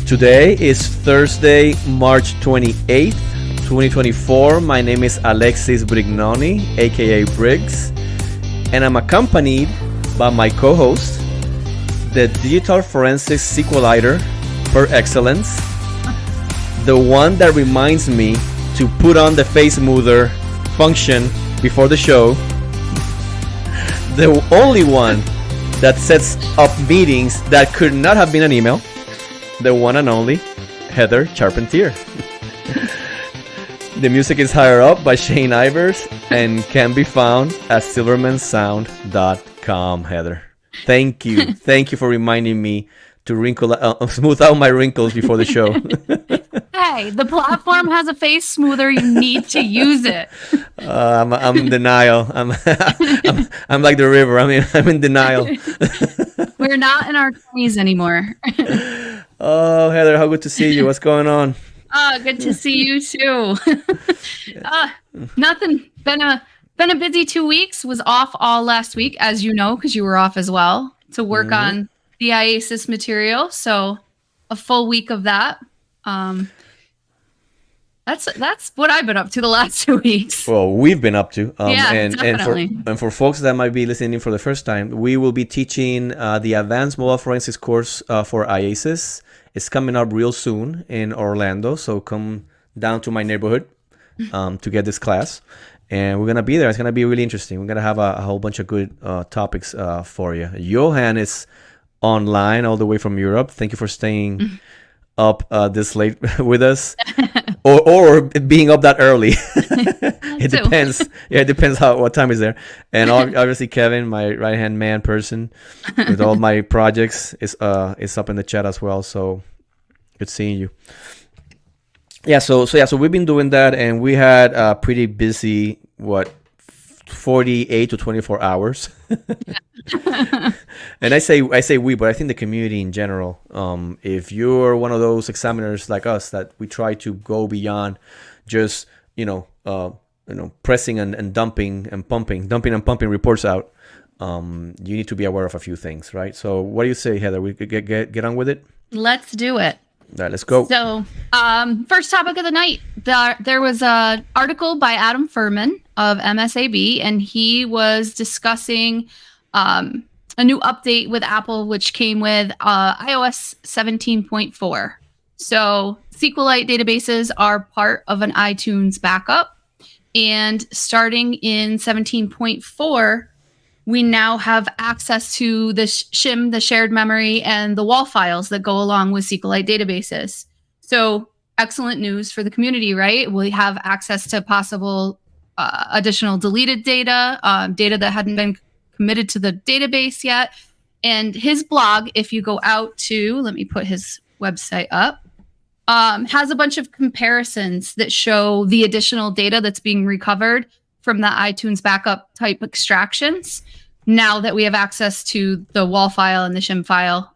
Today is Thursday, March 28th, 2024. My name is Alexis Brignoni, aka Briggs, and I'm accompanied by my co-host, the digital forensics SQLiter per excellence, the one that reminds me to put on the face smoother function before the show, the only one that sets up meetings that could not have been an email, the one and only Heather Charpentier. The music is Higher Up by Shane Ivers and can be found at silvermansound.com. Heather, thank you for reminding me to smooth out my wrinkles before the show. Hey, the platform has a face smoother. You need to use it. I'm in denial. I'm like the river. I'm in denial. We're not in our 20s anymore. Oh, Heather, how good to see you. What's going on? Oh, good to see you too. Nothing. Been a busy 2 weeks. Was off all last week, as you know, because you were off as well, to work on the IASIS material. So a full week of that. That's what I've been up to the last 2 weeks. Well, we've been up to. Definitely. And for folks that might be listening for the first time, we will be teaching the Advanced Mobile Forensics course for IASIS. It's coming up real soon in Orlando, so come down to my neighborhood to get this class. And we're going to be there. It's going to be really interesting. We're going to have a whole bunch of good topics for you. Johan is online all the way from Europe. Thank you for staying up this late with us, or being up that early. It depends. Yeah, it depends what time is there. And obviously Kevin, my right hand man person with all my projects, is up in the chat as well. So good seeing you. Yeah. So we've been doing that, and we had a pretty busy 48 to 24 hours. And I say we, but I think the community in general, if you're one of those examiners like us that we try to go beyond just pressing and dumping and pumping reports out, you need to be aware of a few things, right? So what do you say, Heather? We could get on with it? Let's do it. All right, let's go. So, first topic of the night, there was an article by Adam Furman of MSAB, and he was discussing a new update with Apple, which came with iOS 17.4. So SQLite databases are part of an iTunes backup, and starting in 17.4, we now have access to the shim, the shared memory, and the WAL files that go along with SQLite databases. So excellent news for the community, right? We have access to possible additional deleted data, data that hadn't been committed to the database yet. And his blog, if you go out to, let me put his website up, has a bunch of comparisons that show the additional data that's being recovered from the iTunes backup type extractions now that we have access to the WAL file and the shim file.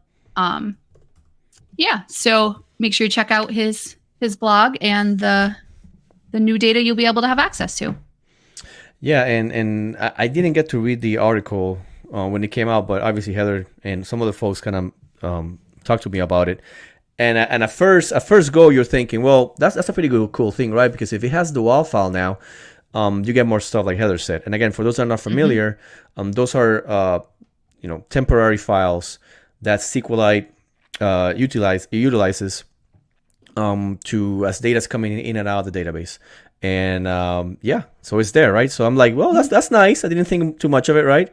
So make sure you check out his blog and the new data you'll be able to have access to. Yeah, and I didn't get to read the article when it came out, but obviously Heather and some of the folks kind of talked to me about it. And at first go, you're thinking, well, that's a pretty cool thing, right? Because if it has the WAL file now, you get more stuff, like Heather said. And again, for those that are not familiar, those are temporary files that SQLite utilizes as data's coming in and out of the database. And so it's there, right? So I'm like, well, that's nice. I didn't think too much of it, right?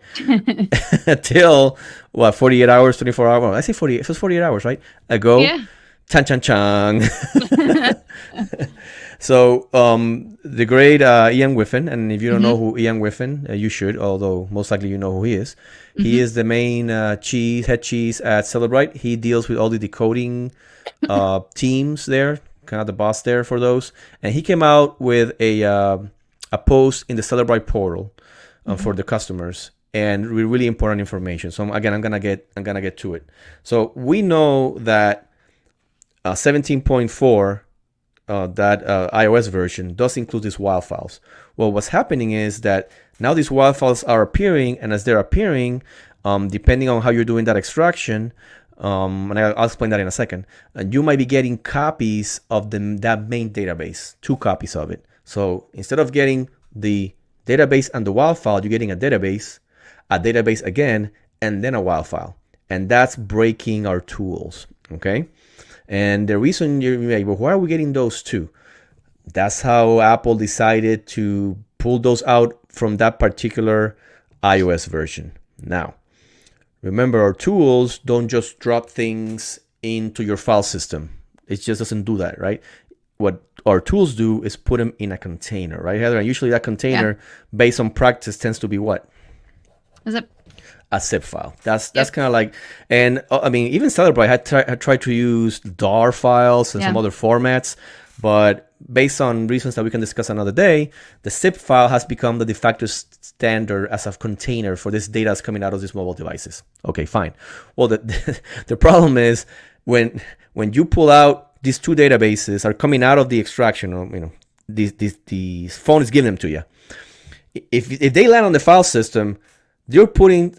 Until 48 hours, 24 hours. Well, I say 48. It was 48 hours, right? Ago. Yeah. Chang. So the great Ian Whiffen, and if you don't know who Ian Whiffen, you should, although most likely you know who he is. He is the main head cheese at Cellebrite. He deals with all the decoding teams there, kind of the boss there for those. And he came out with a post in the Cellebrite portal for the customers, and really important information. So again, I'm gonna get to it. So we know that 17.4. That iOS version does include these WAL files. Well, what's happening is that now these WAL files are appearing, and as they're appearing, depending on how you're doing that extraction, and I'll explain that in a second. You might be getting copies of that main database, 2 copies of it. So instead of getting the database and the WAL file, you're getting a database again, and then a WAL file. And that's breaking our tools, okay? And the reason you're like, well, why are we getting those 2? That's how Apple decided to pull those out from that particular iOS version. Now, remember, our tools don't just drop things into your file system. It just doesn't do that, right? What our tools do is put them in a container, right, Heather? And usually that container, based on practice, tends to be what? A zip file. That's kind of like, and I mean, even Celebrite had tried to use DAR files and some other formats, but based on reasons that we can discuss another day, the zip file has become the de facto standard as a container for this data that's coming out of these mobile devices. Okay, fine. Well, the problem is when you pull out these 2 databases are coming out of the extraction, or the phone is giving them to you. If they land on the file system, they're putting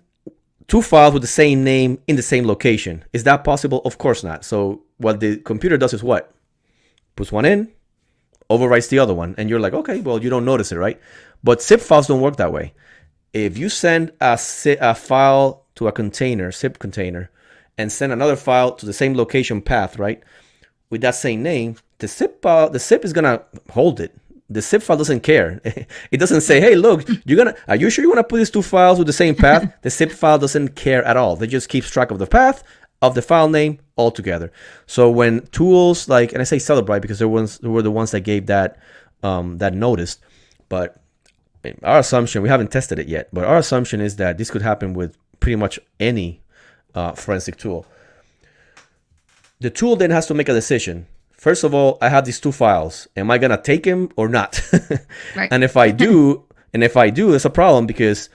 2 files with the same name in the same location. Is that possible? Of course not. So what the computer does is what? Puts one in, overwrites the other one, and you're like, okay, well, you don't notice it, right? But zip files don't work that way. If you send a file to a container, zip container, and send another file to the same location path, right, with that same name, the zip is gonna hold it. The zip file doesn't care. It doesn't say, hey, look, are you sure you want to put these 2 files with the same path? The zip file doesn't care at all. They just keeps track of the path, of the file name altogether. So when tools like, and I say Celebrite because they were the ones that gave that notice, but our assumption, we haven't tested it yet, but our assumption is that this could happen with pretty much any forensic tool. The tool then has to make a decision. First of all, I have these 2 files. Am I gonna take them or not? Right. And if I do, it's a problem, because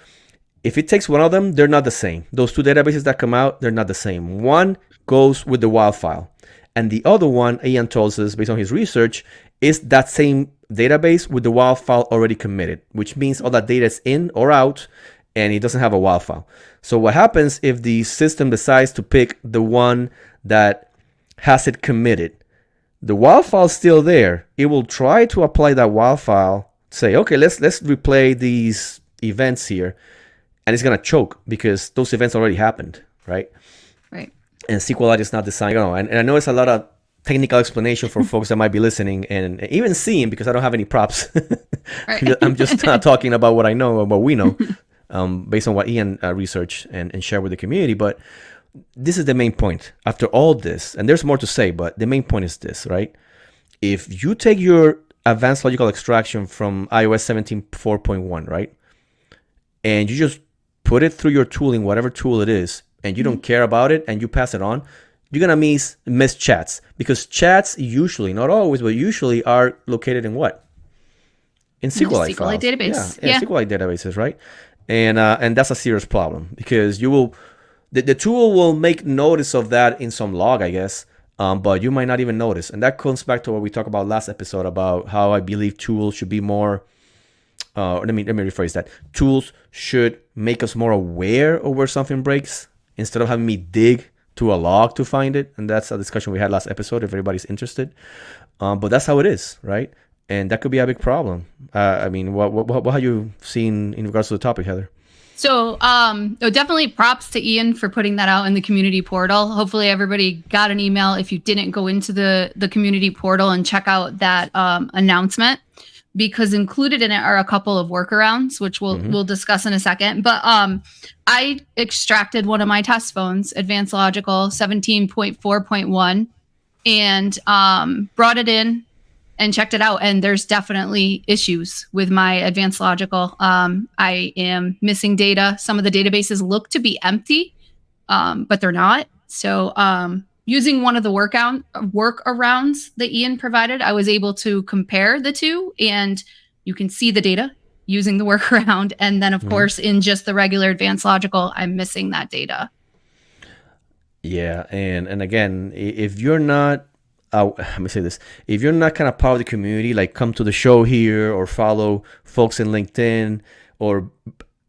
if it takes one of them, they're not the same. Those 2 databases that come out, they're not the same. One goes with the WAL file, and the other one, Ian tells us based on his research, is that same database with the WAL file already committed, which means all that data is in or out, and it doesn't have a WAL file. So what happens if the system decides to pick the one that has it committed? The WAL file is still there. It will try to apply that WAL file, say, okay, let's replay these events here, and it's gonna choke because those events already happened, right? Right. And SQLite is not designed, and I know it's a lot of technical explanation for folks that might be listening and even seeing, because I don't have any props. Right. I'm just talking about what I know and what we know, based on what Ian researched and shared with the community. But this is the main point. After all this, and there's more to say, but the main point is this, right? If you take your advanced logical extraction from iOS 17.4.1, right, and you just put it through your tooling, whatever tool it is, and you don't care about it, and you pass it on, you're gonna miss chats, because chats usually, not always, but usually are located in what? In SQLite files. Database. Yeah, SQLite databases, right? And that's a serious problem, because you will. The tool will make notice of that in some log, I guess, but you might not even notice. And that comes back to what we talked about last episode about how I believe tools should be more, let me rephrase that. Tools should make us more aware of where something breaks instead of having me dig to a log to find it. And that's a discussion we had last episode if everybody's interested. But that's how it is, right? And that could be a big problem. I mean, what have you seen in regards to the topic, Heather? So definitely props to Ian for putting that out in the community portal. Hopefully everybody got an email if you didn't go into the community portal and check out that announcement, because included in it are a couple of workarounds, which we'll discuss in a second. But I extracted one of my test phones, Advanced Logical 17.4.1, and brought it in and checked it out, and there's definitely issues with my Advanced Logical. I am missing data. Some of the databases look to be empty, but they're not. So using one of the workarounds that Ian provided, I was able to compare the two, and you can see the data using the workaround. And then, of course, in just the regular Advanced Logical, I'm missing that data. Yeah, and again, if you're not, let me say this. If you're not kind of part of the community, like come to the show here or follow folks in LinkedIn or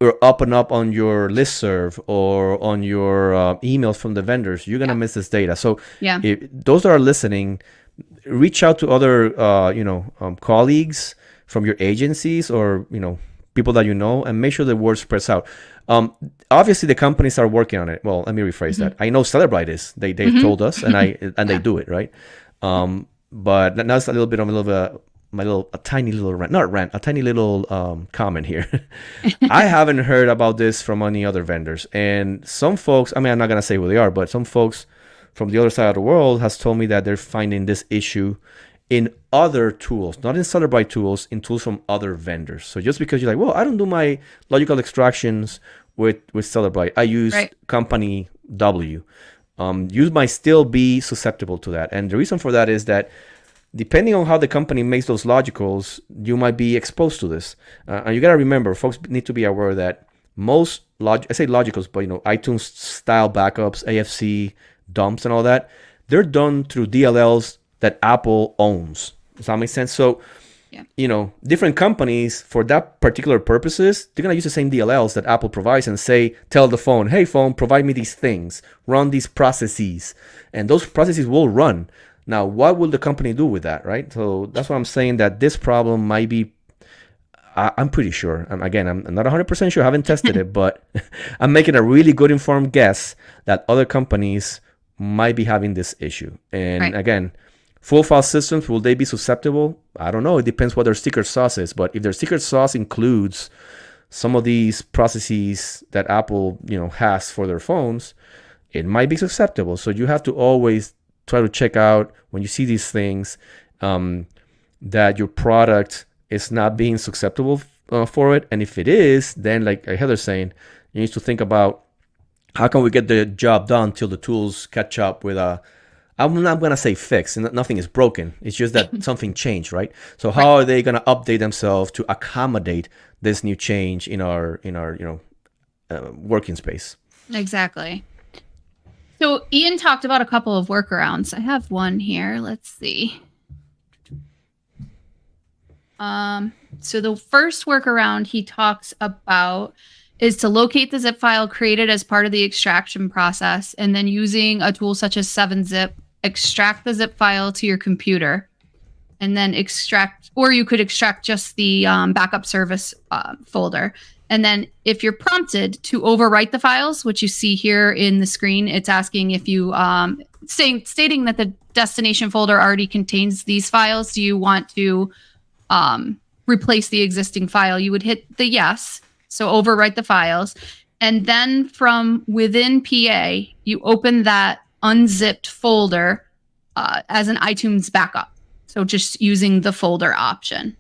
or up and up on your listserv or on your emails from the vendors, you're gonna miss this data. So if those that are listening, reach out to other colleagues from your agencies or people that you know, and make sure the word spreads out. Obviously the companies are working on it. Well, let me rephrase that. I know Celebrite is. They've told us, and they do it, right? But that's a tiny little comment here. I haven't heard about this from any other vendors, and some folks, I mean, I'm not gonna say who they are, but some folks from the other side of the world has told me that they're finding this issue in other tools, not in Celebrite tools, in tools from other vendors. So just because you're like, well, I don't do my logical extractions with Celebrite, I use company W, you might still be susceptible to that. And the reason for that is that depending on how the company makes those logicals, you might be exposed to this. And you got to remember, folks need to be aware that most I say logicals, but iTunes style backups, AFC dumps, and all that, they're done through DLLs that Apple owns. Does that make sense? So, different companies for that particular purposes, they're gonna use the same DLLs that Apple provides and tell the phone, hey phone, provide me these things, run these processes, and those processes will run. Now, what will the company do with that, right? So that's what I'm saying, that this problem might be, I'm pretty sure, I'm not 100% sure, I haven't tested it, but I'm making a really good informed guess that other companies might be having this issue. And again, full file systems, will they be susceptible? I don't know. It depends what their secret sauce is. But if their secret sauce includes some of these processes that Apple, has for their phones, it might be susceptible. So you have to always try to check out when you see these things that your product is not being susceptible for it. And if it is, then like Heather's saying, you need to think about how can we get the job done till the tools catch up with I'm not going to say fix, nothing is broken. It's just that something changed, right? So how are they going to update themselves to accommodate this new change in our working space? Exactly. So Ian talked about a couple of workarounds. I have one here. Let's see. So the first workaround he talks about is to locate the zip file created as part of the extraction process, and then using a tool such as 7-zip, extract the zip file to your computer, and then extract, or you could extract just the backup service folder. And then if you're prompted to overwrite the files, which you see here in the screen, it's asking if you, stating that the destination folder already contains these files. Do you want to replace the existing file? You would hit the yes. So overwrite the files. And then from within PA, you open that unzipped folder as an iTunes backup. So just using the folder option.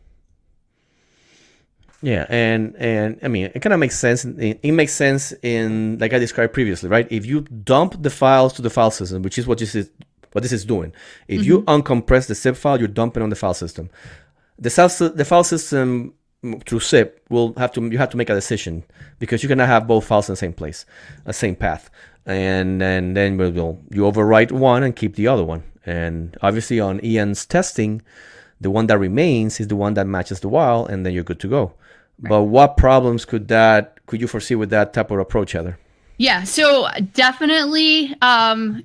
Yeah, and I mean, it kind of makes sense. It makes sense in, like I described previously, right? If you dump the files to the file system, which is what this is doing. If you uncompress the zip file, you're dumping on the file system. The file system through zip you have to make a decision, because you're gonna have both files in the same place, same path, and then you overwrite one and keep the other one. And obviously on Ian's testing, the one that remains is the one that matches the WAL, and then you're good to go. Right. But what problems could you foresee with that type of approach, Heather? Yeah, so definitely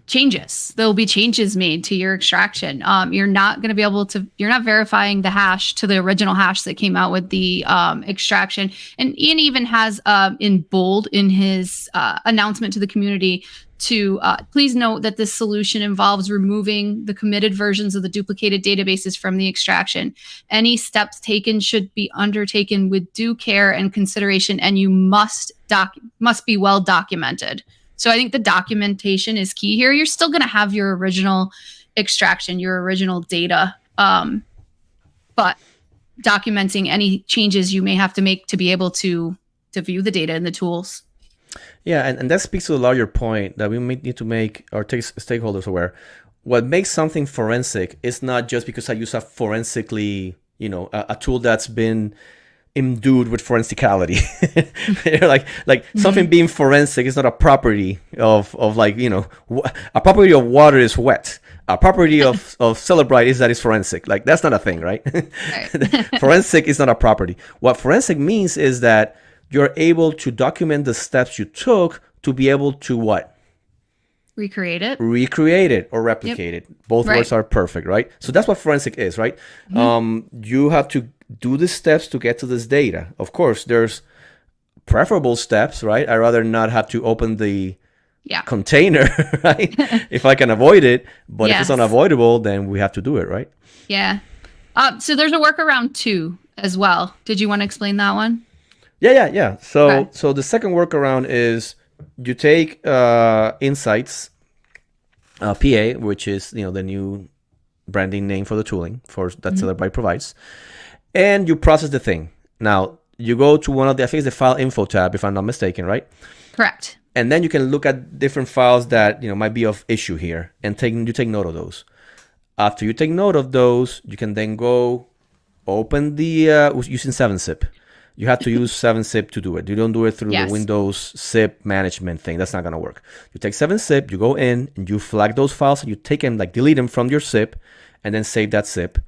changes. There'll be changes made to your extraction. You're not going to be able to, you're not verifying the hash to the original hash that came out with the extraction. And Ian even has in bold in his announcement to the community to please note that this solution involves removing the committed versions of the duplicated databases from the extraction. Any steps taken should be undertaken with due care and consideration, and you must be well documented. So I think the documentation is key here. You're still going to have your original extraction, your original data, but documenting any changes you may have to make to be able to view the data in the tools. Yeah, and that speaks to a larger point that we may need to make our stakeholders aware. What makes something forensic is not just because I use a forensically, a tool that's been imbued with forensicality. like something being forensic is not a property of a property of water is wet. A property of Celebrite is that it's forensic. Like, that's not a thing, right? Right. Forensic is not a property. What forensic means is that you're able to document the steps you took to be able to what? Recreate it. Recreate it or replicate it. Both words are perfect, right? So that's what forensic is, right? You have to do the steps to get to this data. Of course, there's preferable steps, right? I'd rather not have to open the container, right? If I can avoid it, but if it's unavoidable, then we have to do it, right? Yeah. So there's a workaround too, as well. Did you want to explain that one? Yeah. So the second workaround is you take Insights PA, which is the new branding name for the tooling that Cellebrite provides, and you process the thing. Now you go to one of the, I think it's the file info tab, if I'm not mistaken, right? Correct. And then you can look at different files that might be of issue here, and you take note of those. After you take note of those, you can then go open the using 7-zip. You have to use 7-zip to do it. You don't do it through the Windows zip management thing. That's not going to work. You take 7-zip, you go in, and you flag those files, and you take them, delete them from your zip, and then save that zip.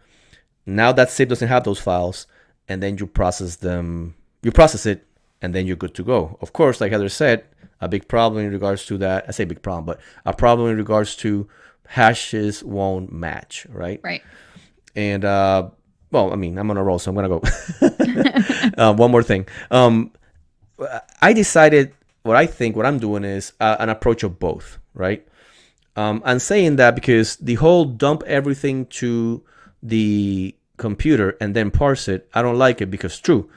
Now that zip doesn't have those files, and then you process them. You process it, and then you're good to go. Of course, like Heather said, a big problem in regards to that. I say big problem, but a problem in regards to hashes won't match, right? Right. And well, I mean, I'm on a roll, so I'm gonna go. One more thing. I decided what I'm doing is an approach of both, right? I'm saying that because the whole dump everything to the computer and then parse it, I don't like it, because true,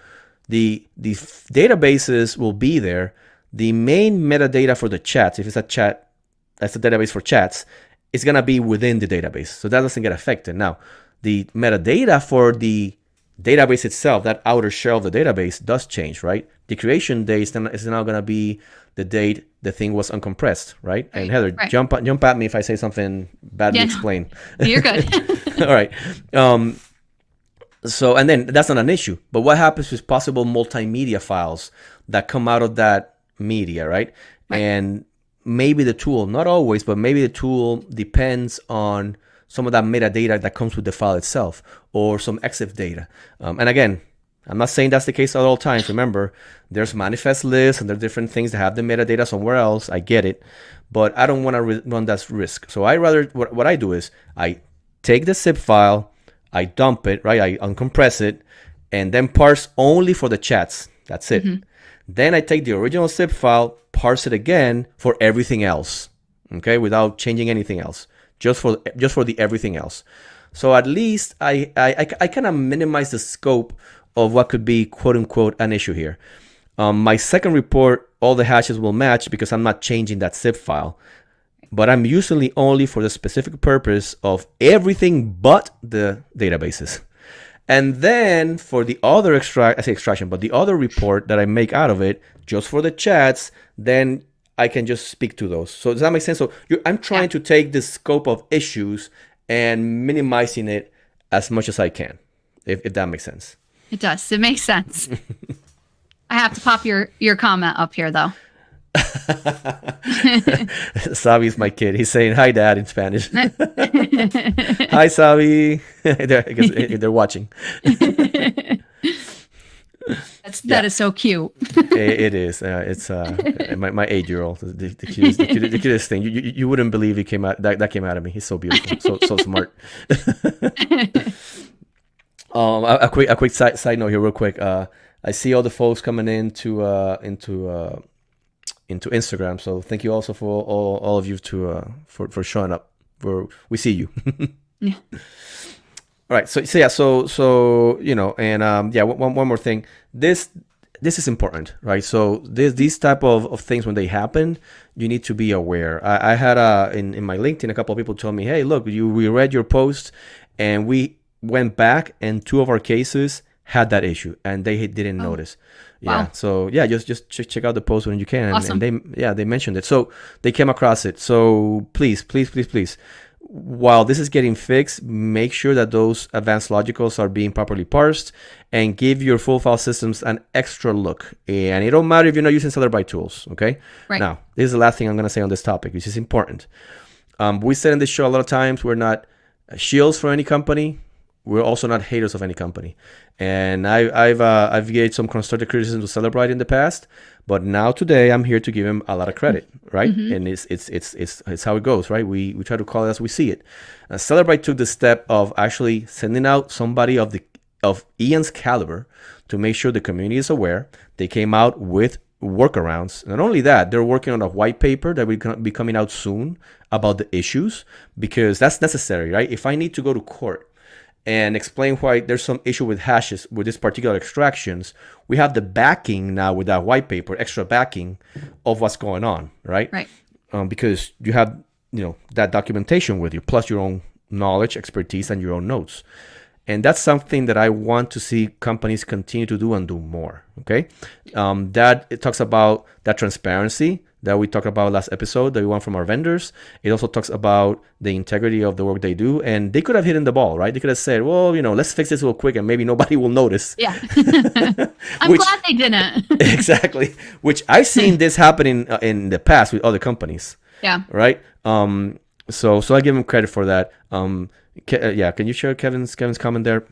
the databases will be there. The main metadata for the chats, if it's a chat, that's a database for chats, it's gonna be within the database, so that doesn't get affected. Now, the metadata for the database itself, that outer shell of the database, does change, right? The creation date is now going to be the date the thing was uncompressed, right? And Heather, jump at me if I say something badly explained. You're good. All right. So, and then that's not an issue. But what happens with possible multimedia files that come out of that media, right? And maybe the tool, not always, but maybe the tool depends on some of that metadata that comes with the file itself, or some EXIF data. And again, I'm not saying that's the case at all times. Remember, there's manifest lists and there are different things that have the metadata somewhere else. I get it, but I don't want to run that risk. So I rather, what I do is I take the zip file, I dump it, right? I uncompress it, and then parse only for the chats. That's it. Then I take the original zip file, parse it again for everything else, okay, without changing anything else. Just for the everything else. So at least I kind of minimize the scope of what could be, quote unquote, an issue here. My second report, all the hashes will match because I'm not changing that zip file, but I'm usually only for the specific purpose of everything but the databases. And then for the other extraction, but the other report that I make out of it, just for the chats, then I can just speak to those. So does that make sense? So I'm trying to take the scope of issues and minimizing it as much as I can, if that makes sense. It does. It makes sense. I have to pop your comment up here, though. Savi's my kid. He's saying hi, Dad, in Spanish. Hi, Savi. I guess they're watching. That is so cute. It is. It's my 8-year-old, the cutest thing. You wouldn't believe he came out. That came out of me. He's so beautiful, so smart. A quick side note here, real quick. I see all the folks coming into Instagram. So thank you also for all of you for showing up. We see you. Yeah. All right. So and one more thing. This is important, right? So these type of things, when they happen, you need to be aware. I had in my LinkedIn, a couple of people told me, hey, look, we read your post, and we went back, and 2 of our cases had that issue, and they didn't notice. Yeah. Wow. So yeah, just check out the post when you can. Awesome. And they mentioned it. So they came across it. So please, while this is getting fixed, make sure that those advanced logicals are being properly parsed, and give your full file systems an extra look. And it don't matter if you're not using Cellebrite tools, okay? Right. Now, this is the last thing I'm going to say on this topic, which is important. We said in this show a lot of times, we're not shields for any company. we're also not haters of any company. And I've gave some constructive criticism to Celebrite in the past, but now today I'm here to give him a lot of credit, right? And it's how it goes, right? We try to call it as we see it. Celebrite took the step of actually sending out somebody of Ian's caliber to make sure the community is aware. They came out with workarounds. Not only that, they're working on a white paper that will be coming out soon about the issues, because that's necessary, right? If I need to go to court and explain why there's some issue with hashes with this particular extractions, we have the backing now with that white paper, extra backing of what's going on, right? Right. Because you have, that documentation with you, plus your own knowledge, expertise, and your own notes. And that's something that I want to see companies continue to do and do more. Okay, that it talks about that transparency that we talked about last episode that we want from our vendors. It also talks about the integrity of the work they do, and they could have hidden the ball, right? They could have said, "Well, let's fix this real quick, and maybe nobody will notice." Yeah, I'm glad they didn't. Exactly, which I've seen this happening in the past with other companies. Yeah. Right. So I give him credit for that. Can you share Kevin's comment there?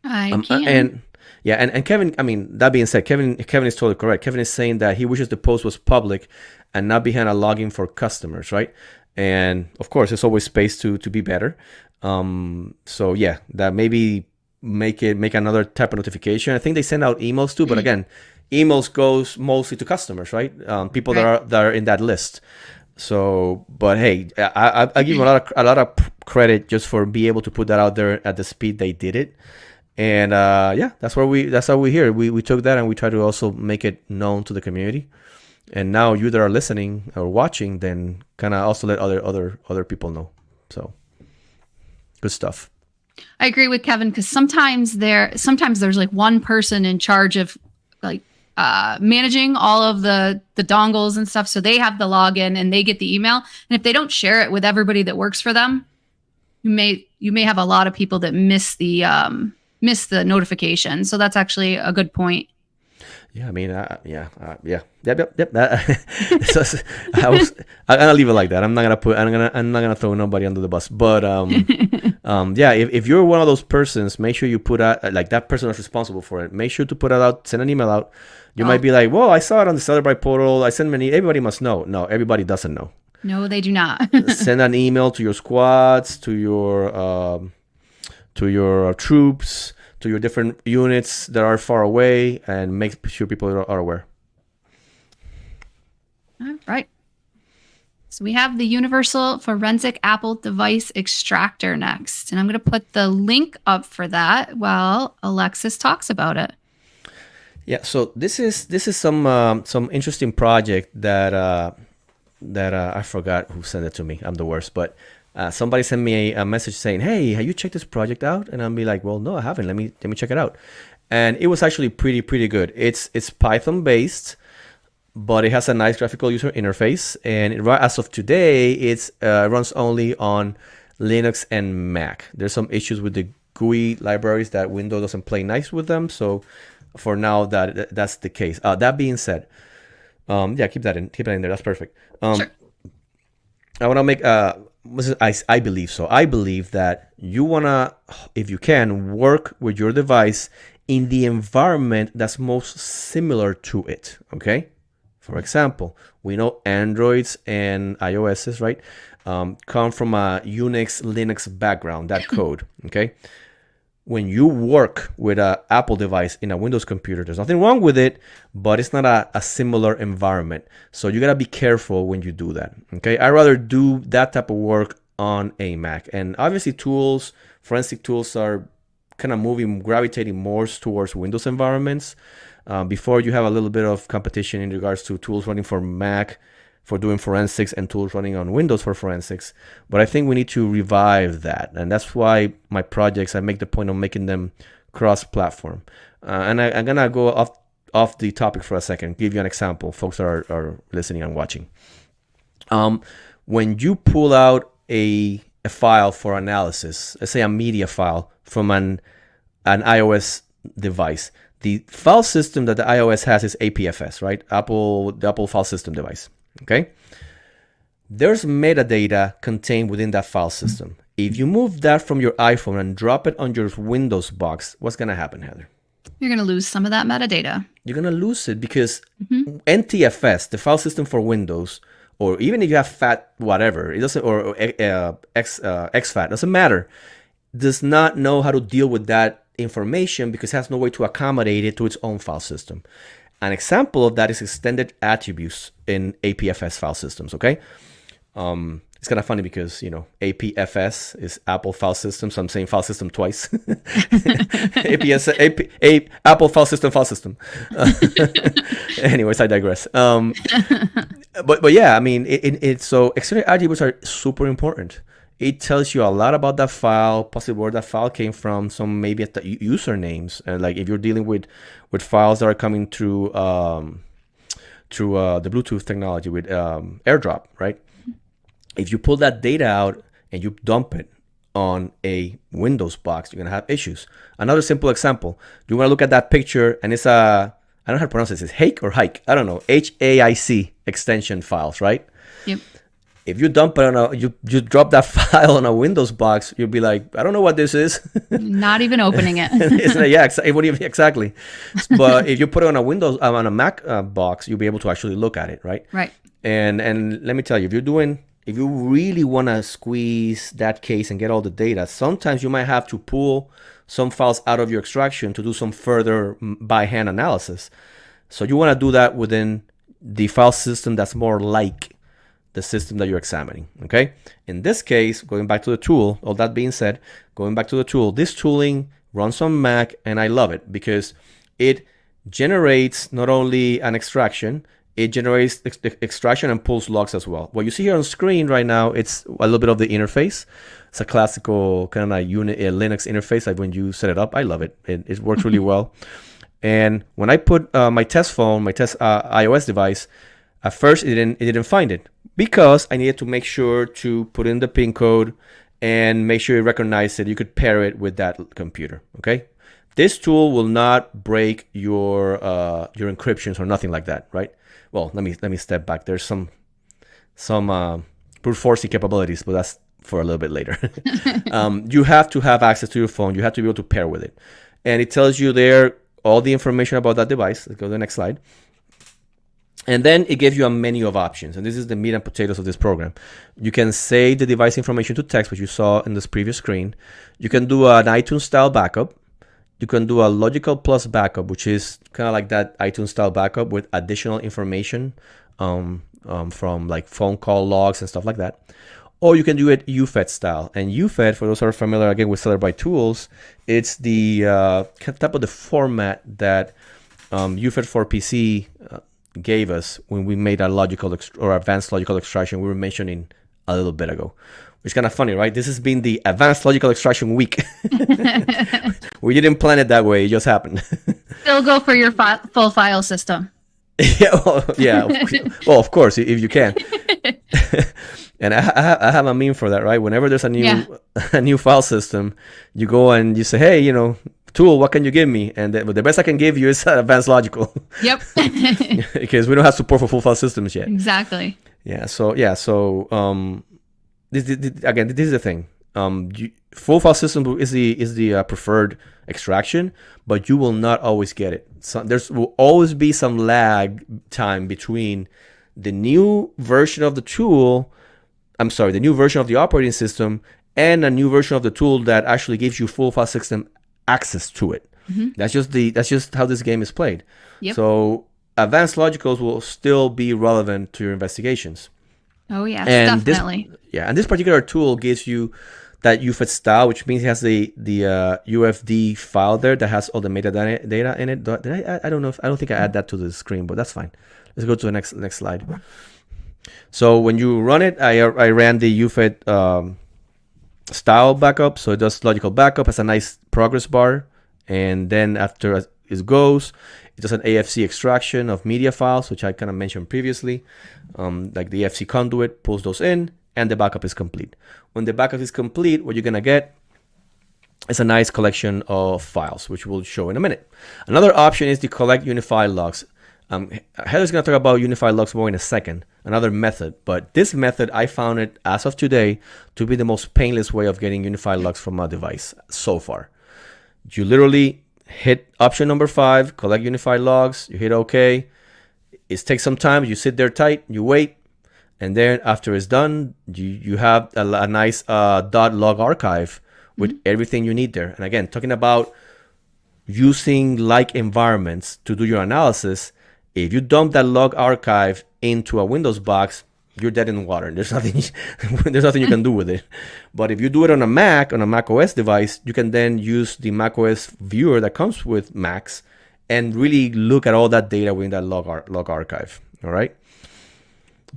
I can. And Kevin, I mean, that being said, Kevin is totally correct. Kevin is saying that he wishes the post was public and not behind a login for customers, right? And of course, there's always space to be better. So yeah, that maybe make another type of notification. I think they send out emails too, but again, emails goes mostly to customers, right? People that are in that list. So, but hey, I give him a lot of credit just for being able to put that out there at the speed they did it. And that's how we're here. We took that and we try to also make it known to the community. And now you that are listening or watching, then kind of also let other people know. So good stuff. I agree with Kevin, because sometimes there's like one person in charge of like managing all of the dongles and stuff, so they have the login and they get the email. And if they don't share it with everybody that works for them, you may have a lot of people that miss the notification. So that's actually a good point. Yeah, I mean, yep. So, I'm gonna leave it like that. I'm not gonna throw nobody under the bus. But if you're one of those persons, make sure you put out, like, that person is responsible for it. Make sure to put it out. Send an email out. You might be like, "Well, I saw it on the Celebrite portal. I sent many. Everybody must know." No, everybody doesn't know. No, they do not. Send an email to your squads, to your troops, to your different units that are far away, and make sure people are aware. All right. So we have the Universal Forensic Apple Device Extractor next, and I'm going to put the link up for that while Alexis talks about it. Yeah. So this is some interesting project that I forgot who sent it to me. I'm the worst, but. Somebody sent me a message saying, "Hey, have you checked this project out?" And I'll be like, "Well, no, I haven't. Let me check it out." And it was actually pretty good. It's Python based, but it has a nice graphical user interface. And as of today, it runs only on Linux and Mac. There's some issues with the GUI libraries that Windows doesn't play nice with them. So for now, that's the case. That being said, keep that in there. That's perfect. Sure. I want to make I believe so. I believe that you wanna, if you can, work with your device in the environment that's most similar to it. Okay. For example, we know Androids and iOSs, right, come from a Unix, Linux background. That code. Okay. When you work with an Apple device in a Windows computer, there's nothing wrong with it, but it's not a similar environment. So you got to be careful when you do that. Okay. I'd rather do that type of work on a Mac. And obviously forensic tools are kind of gravitating more towards Windows environments. Before you have a little bit of competition in regards to tools running for Mac for doing forensics and tools running on Windows for forensics. But I think we need to revive that. And that's why my projects, I make the point of making them cross-platform. And I'm going to go off the topic for a second, give you an example, folks that are listening and watching. When you pull out a file for analysis, let's say a media file from an iOS device, the file system that the iOS has is APFS, right? The Apple file system device. Okay. There's metadata contained within that file system. If you move that from your iPhone and drop it on your Windows box, what's going to happen, Heather? You're going to lose some of that metadata. You're going to lose it because NTFS, the file system for Windows, or even if you have FAT, whatever, it doesn't, or exFAT, doesn't matter, does not know how to deal with that information because it has no way to accommodate it to its own file system. An example of that is extended attributes in APFS file systems, okay? It's kind of funny because, APFS is Apple file system, so I'm saying file system twice. Apple file system. Anyways, I digress. But yeah, I mean, so extended attributes are super important. It tells you a lot about that file, possibly where that file came from, some maybe at the usernames, and like if you're dealing with files that are coming through the Bluetooth technology with AirDrop, right? If you pull that data out and you dump it on a Windows box, you're gonna have issues. Another simple example: you want to look at that picture, and it's I don't know how to pronounce this. It's Hake or Hike? I don't know. HAIC extension files, right? Yep. If you dump it on you drop that file on a Windows box, you'll be like, I don't know what this is. Not even opening it. Exactly. But if you put it on a Windows on a Mac box, you'll be able to actually look at it, right? Right. And let me tell you, if you really want to squeeze that case and get all the data, sometimes you might have to pull some files out of your extraction to do some further by hand analysis. So you want to do that within the file system that's more like the system that you're examining, okay? In this case, going back to the tool, all that being said, going back to the tool, this tooling runs on Mac, and I love it because it generates not only an extraction, it generates extraction and pulls logs as well. What you see here on screen right now, it's a little bit of the interface. It's a classical kind of Linux interface. Like when you set it up, I love it. It works really well. And when I put my test iOS device, at first it didn't find it because I needed to make sure to put in the pin code and make sure it recognized that you could pair it with that computer. Okay. This tool will not break your encryptions or nothing like that, right? Well, let me step back. There's some brute forcing capabilities, but that's for a little bit later. You have to have access to your phone. You have to be able to pair with it, and it tells you there all the information about that device. Let's go to the next slide. And then it gives you a menu of options, and this is the meat and potatoes of this program. You can save the device information to text, which you saw in this previous screen. You can do an iTunes style backup. You can do a Logical Plus backup, which is kind of like that iTunes style backup with additional information from like phone call logs and stuff like that. Or you can do it UFADE style. And UFADE, for those who are familiar again with Cellular Byte tools, it's the type of the format that UFADE for PC gave us when we made our advanced logical extraction we were mentioning a little bit ago. Which is kind of funny, right? This has been the advanced logical extraction week. We didn't plan it that way. It just happened. Still go for your full file system. Yeah. Well, of course, if you can. And I have a meme for that, right? Whenever there's a new file system, you go and you say, hey, tool, what can you give me? And the best I can give you is advanced logical. Yep. Because we don't have support for full file systems yet. Exactly. So this is the thing. Full file system is the preferred extraction, but you will not always get it. So there will always be some lag time between the new version of the tool. The new version of the operating system and a new version of the tool that actually gives you full file system access to it. Mm-hmm. That's just how this game is played. Yep. So advanced logicals will still be relevant to your investigations. Oh yeah, definitely. And this particular tool gives you that UFADE style, which means it has the UFD file there that has all the metadata in it. I don't think I add that to the screen, but that's fine. Let's go to the next slide. So when you run it, I ran the UFADE style backup, so it does logical backup, has a nice progress bar, and then after it goes, it does an AFC extraction of media files, which I kind of mentioned previously, like the AFC conduit, pulls those in, and the backup is complete. When the backup is complete, what you're gonna get is a nice collection of files, which we'll show in a minute. Another option is to collect unified logs. Heather's going to talk about unified logs more in a second, another method. But this method, I found it as of today to be the most painless way of getting unified logs from a device so far. You literally hit option number 5, collect unified logs. You hit OK. It takes some time. You sit there tight. You wait. And then after it's done, you have a nice .log archive with everything you need there. And again, talking about using like environments to do your analysis, if you dump that log archive into a Windows box, you're dead in the water. There's nothing you can do with it. But if you do it on a Mac OS device, you can then use the Mac OS viewer that comes with Macs and really look at all that data within that log archive. All right.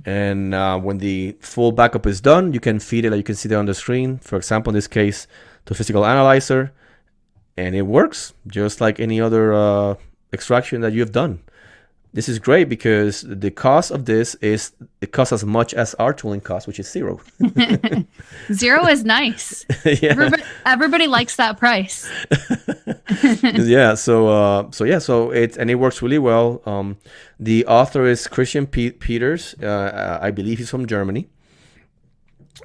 And when the full backup is done, you can feed it, like you can see there on the screen, for example, in this case, to Physical Analyzer, and it works just like any other extraction that you've done. This is great because the cost of this is, it costs as much as our tooling costs, which is 0. 0 is nice. Yeah. Everybody likes that price. Yeah. So it works really well. The author is Christian Peters. I believe he's from Germany.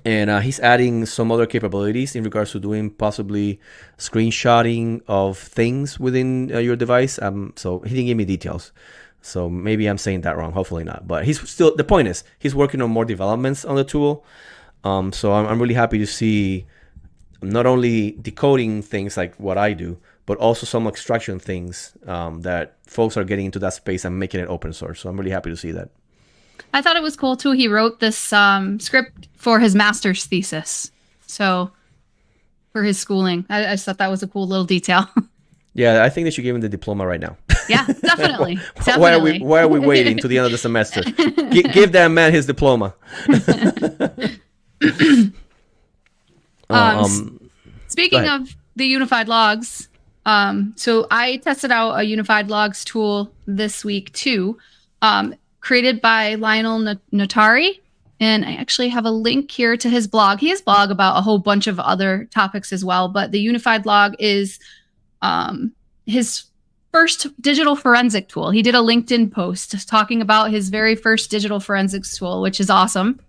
And he's adding some other capabilities in regards to doing possibly screenshotting of things within your device. So he didn't give me details. So maybe I'm saying that wrong. Hopefully not. But the point is, he's working on more developments on the tool. So I'm really happy to see not only decoding things like what I do, but also some extraction things that folks are getting into that space and making it open source. So I'm really happy to see that. I thought it was cool too. He wrote this script for his master's thesis. So for his schooling, I just thought that was a cool little detail. Yeah, I think they should give him the diploma right now. Yeah, definitely. Why are we waiting to the end of the semester? Give that man his diploma. Speaking of the unified logs, so I tested out a unified logs tool this week too, created by Lionel Notari. And I actually have a link here to his blog. He has a blog about a whole bunch of other topics as well, but the unified log is his first digital forensic tool. He did a LinkedIn post talking about his very first digital forensics tool, which is awesome.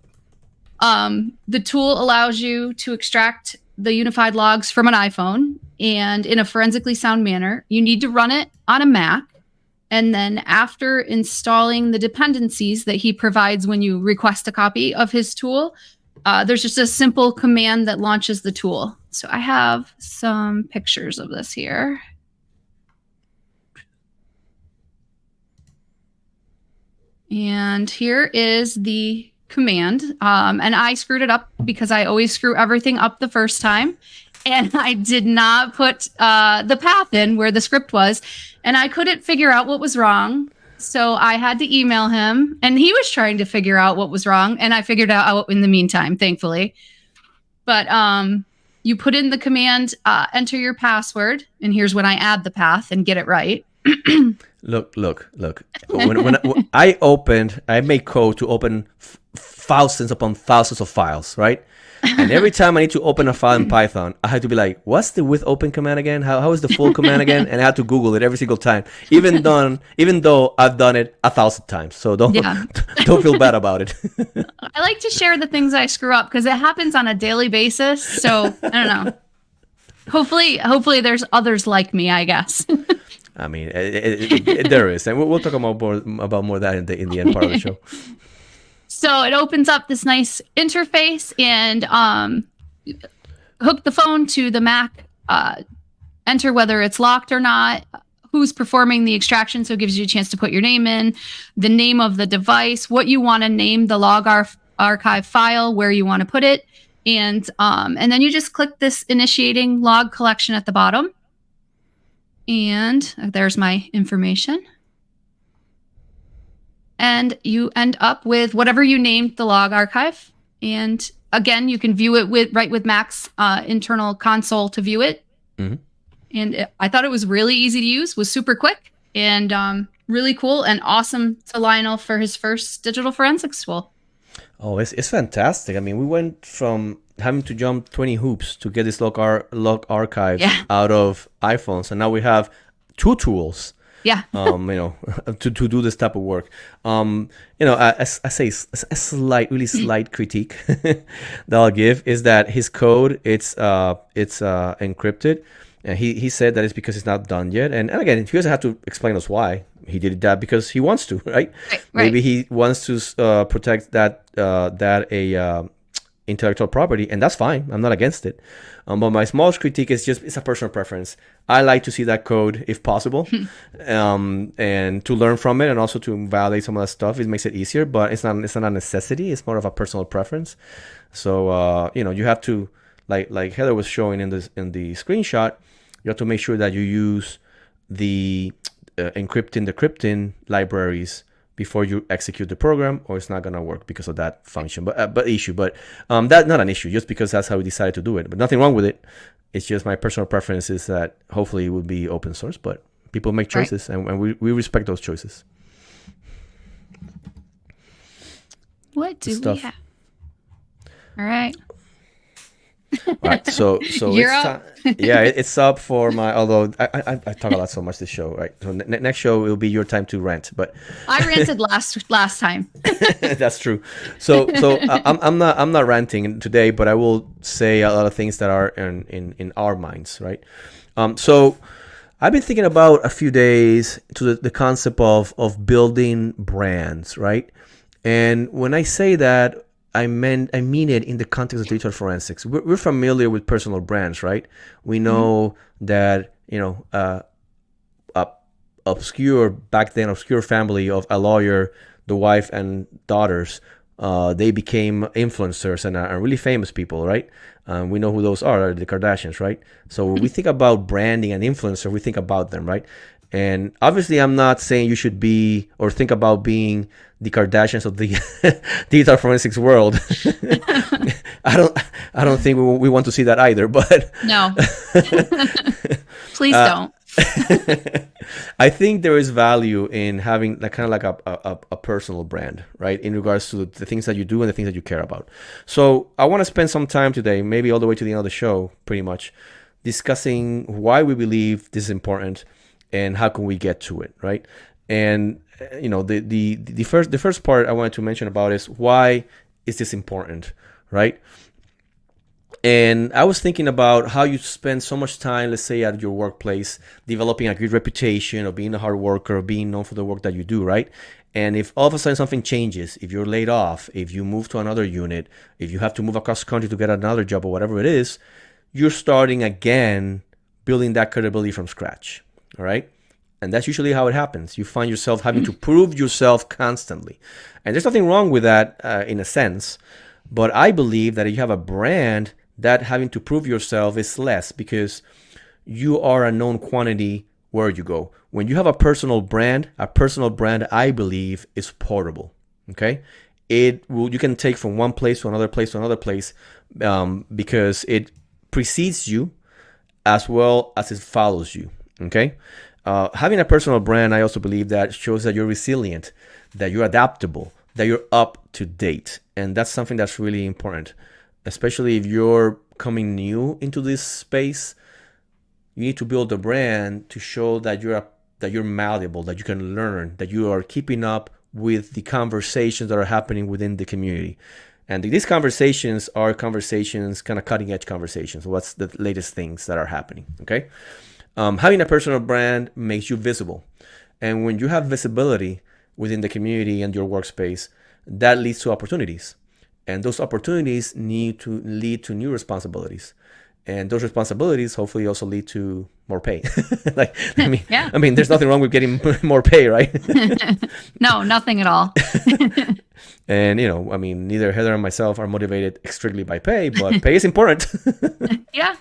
The tool allows you to extract the unified logs from an iPhone and in a forensically sound manner. You need to run it on a Mac. And then after installing the dependencies that he provides when you request a copy of his tool, there's just a simple command that launches the tool. So I have some pictures of this here. And here is the command. And I screwed it up because I always screw everything up the first time. And I did not put the path in where the script was. And I couldn't figure out what was wrong. So I had to email him. And he was trying to figure out what was wrong. And I figured out in the meantime, thankfully. But you put in the command, enter your password. And here's when I add the path and get it right. Look. When I made code to open thousands upon thousands of files, right? And every time I need to open a file in Python, I had to be like, what's the with open command again? How is the full command again? And I had to Google it every single time, even though I've done it 1,000 times. So don't feel bad about it. I like to share the things I screw up because it happens on a daily basis. So I don't know. Hopefully there's others like me, I guess. I mean, there is. And we'll talk about more of that in the end part of the show. So it opens up this nice interface and hook the phone to the Mac, enter whether it's locked or not, who's performing the extraction. So it gives you a chance to put your name in, the name of the device, what you want to name the log archive file, where you want to put it. And then you just click this initiating log collection at the bottom. And there's my information. And you end up with whatever you named the log archive. And again, you can view it with Mac's internal console to view it. Mm-hmm. And I thought it was really easy to use, was super quick, and really cool and awesome to Lionel for his first digital forensics tool. Oh, it's fantastic. I mean, we went from having to jump 20 hoops to get this log archive out of iPhones, and now we have two tools Yeah. To do this type of work. I say a really slight critique that I'll give is that his code it's encrypted, and he said that it's because it's not done yet. And again, he doesn't have to explain us why he did that, because he wants to, right? Maybe he wants to protect that intellectual property, and that's fine. I'm not against it. But my smallest critique is just it's a personal preference. I like to see that code if possible, and to learn from it, and also to validate some of that stuff. It makes it easier, but it's not a necessity. It's more of a personal preference. So you have to, like Heather was showing in the screenshot, you have to make sure that you use the encrypting libraries before you execute the program, or it's not gonna work because of that function. But that's not an issue, just because that's how we decided to do it. But nothing wrong with it. It's just my personal preference is that hopefully it would be open source, but people make choices, and we respect those choices. What do we have? All right. All right, so You're up. It's up for my. Although I talk a lot so much this show, right? So next show it will be your time to rant. But I ranted last time. That's true. So I'm not ranting today, but I will say a lot of things that are in our minds, right? So I've been thinking about a few days to the concept of building brands, right? And when I say that, I mean it in the context of digital forensics. We're familiar with personal brands, right? We know that, obscure family of a lawyer, the wife and daughters, they became influencers and are really famous people, right? We know who those are, the Kardashians, right? So when we think about branding and influencer, we think about them, right? And obviously, I'm not saying you should be or think about being the Kardashians of the digital forensics world. I don't think we want to see that either. But no, please don't. I think there is value in having a personal brand, right? In regards to the things that you do and the things that you care about. So I want to spend some time today, maybe all the way to the end of the show, pretty much, discussing why we believe this is important and how can we get to it, right? And the first part I wanted to mention about is why is this important, right? And I was thinking about how you spend so much time, let's say at your workplace, developing a good reputation of being a hard worker, of being known for the work that you do, right? And if all of a sudden something changes, if you're laid off, if you move to another unit, if you have to move across the country to get another job or whatever it is, you're starting again building that credibility from scratch, all right? And that's usually how it happens. You find yourself having to prove yourself constantly. And there's nothing wrong with that in a sense. But I believe that if you have a brand, that having to prove yourself is less, because you are a known quantity where you go. When you have a personal brand, I believe, is portable. Okay? You can take from one place to another place to another place, because it precedes you as well as it follows you. Okay? Having a personal brand, I also believe that shows that you're resilient, that you're adaptable, that you're up to date. And that's something that's really important, especially if you're coming new into this space. You need to build a brand to show that you're malleable, that you can learn, that you are keeping up with the conversations that are happening within the community. And these conversations are kind of cutting edge conversations. What's the latest things that are happening, okay? Having a personal brand makes you visible. And when you have visibility within the community and your workspace, that leads to opportunities. And those opportunities need to lead to new responsibilities. And those responsibilities hopefully also lead to more pay. I mean, there's nothing wrong with getting more pay, right? No, nothing at all. And, neither Heather and myself are motivated strictly by pay, but pay is important. Yeah.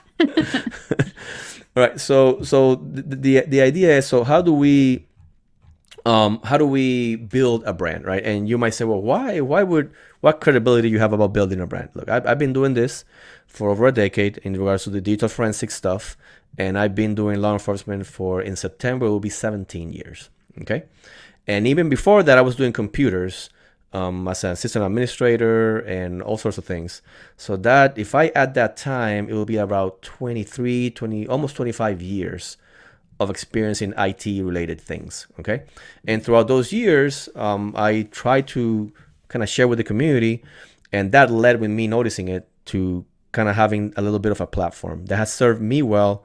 All right. So the idea is, so how do we build a brand, right? And you might say, well, what credibility do you have about building a brand? Look, I've been doing this for over a decade in regards to the digital forensic stuff, and I've been doing law enforcement in September, it will be 17 years. Okay. And even before that, I was doing computers as an system administrator and all sorts of things. So that if I add that time, it will be about 20, almost 25 years of experience in IT related things. Okay. And throughout those years, I tried to kind of share with the community, and that led with me noticing it to kind of having a little bit of a platform that has served me well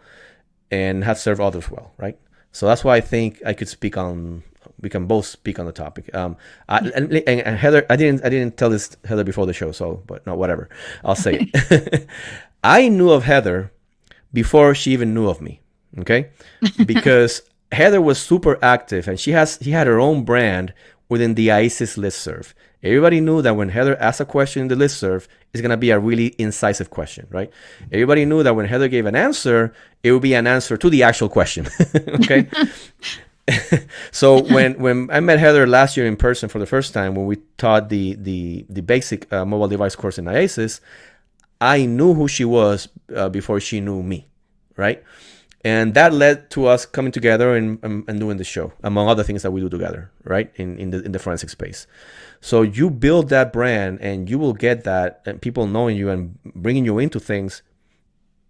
and has served others well. Right. So that's why I think I could speak on, we can both speak on the topic. And Heather, I didn't tell this Heather before the show, so, but no, whatever, I'll say it. I knew of Heather before she even knew of me. Okay. Because Heather was super active, and she had her own brand within the IASIS listserv. Everybody knew that when Heather asked a question in the listserv, it's going to be a really incisive question, right? Everybody knew that when Heather gave an answer, it would be an answer to the actual question. Okay. So when I met Heather last year in person for the first time, when we taught the basic mobile device course in IASIS, I knew who she was before she knew me, right? And that led to us coming together and doing the show, among other things that we do together, right? In the forensic space. So you build that brand, and you will get that, and people knowing you and bringing you into things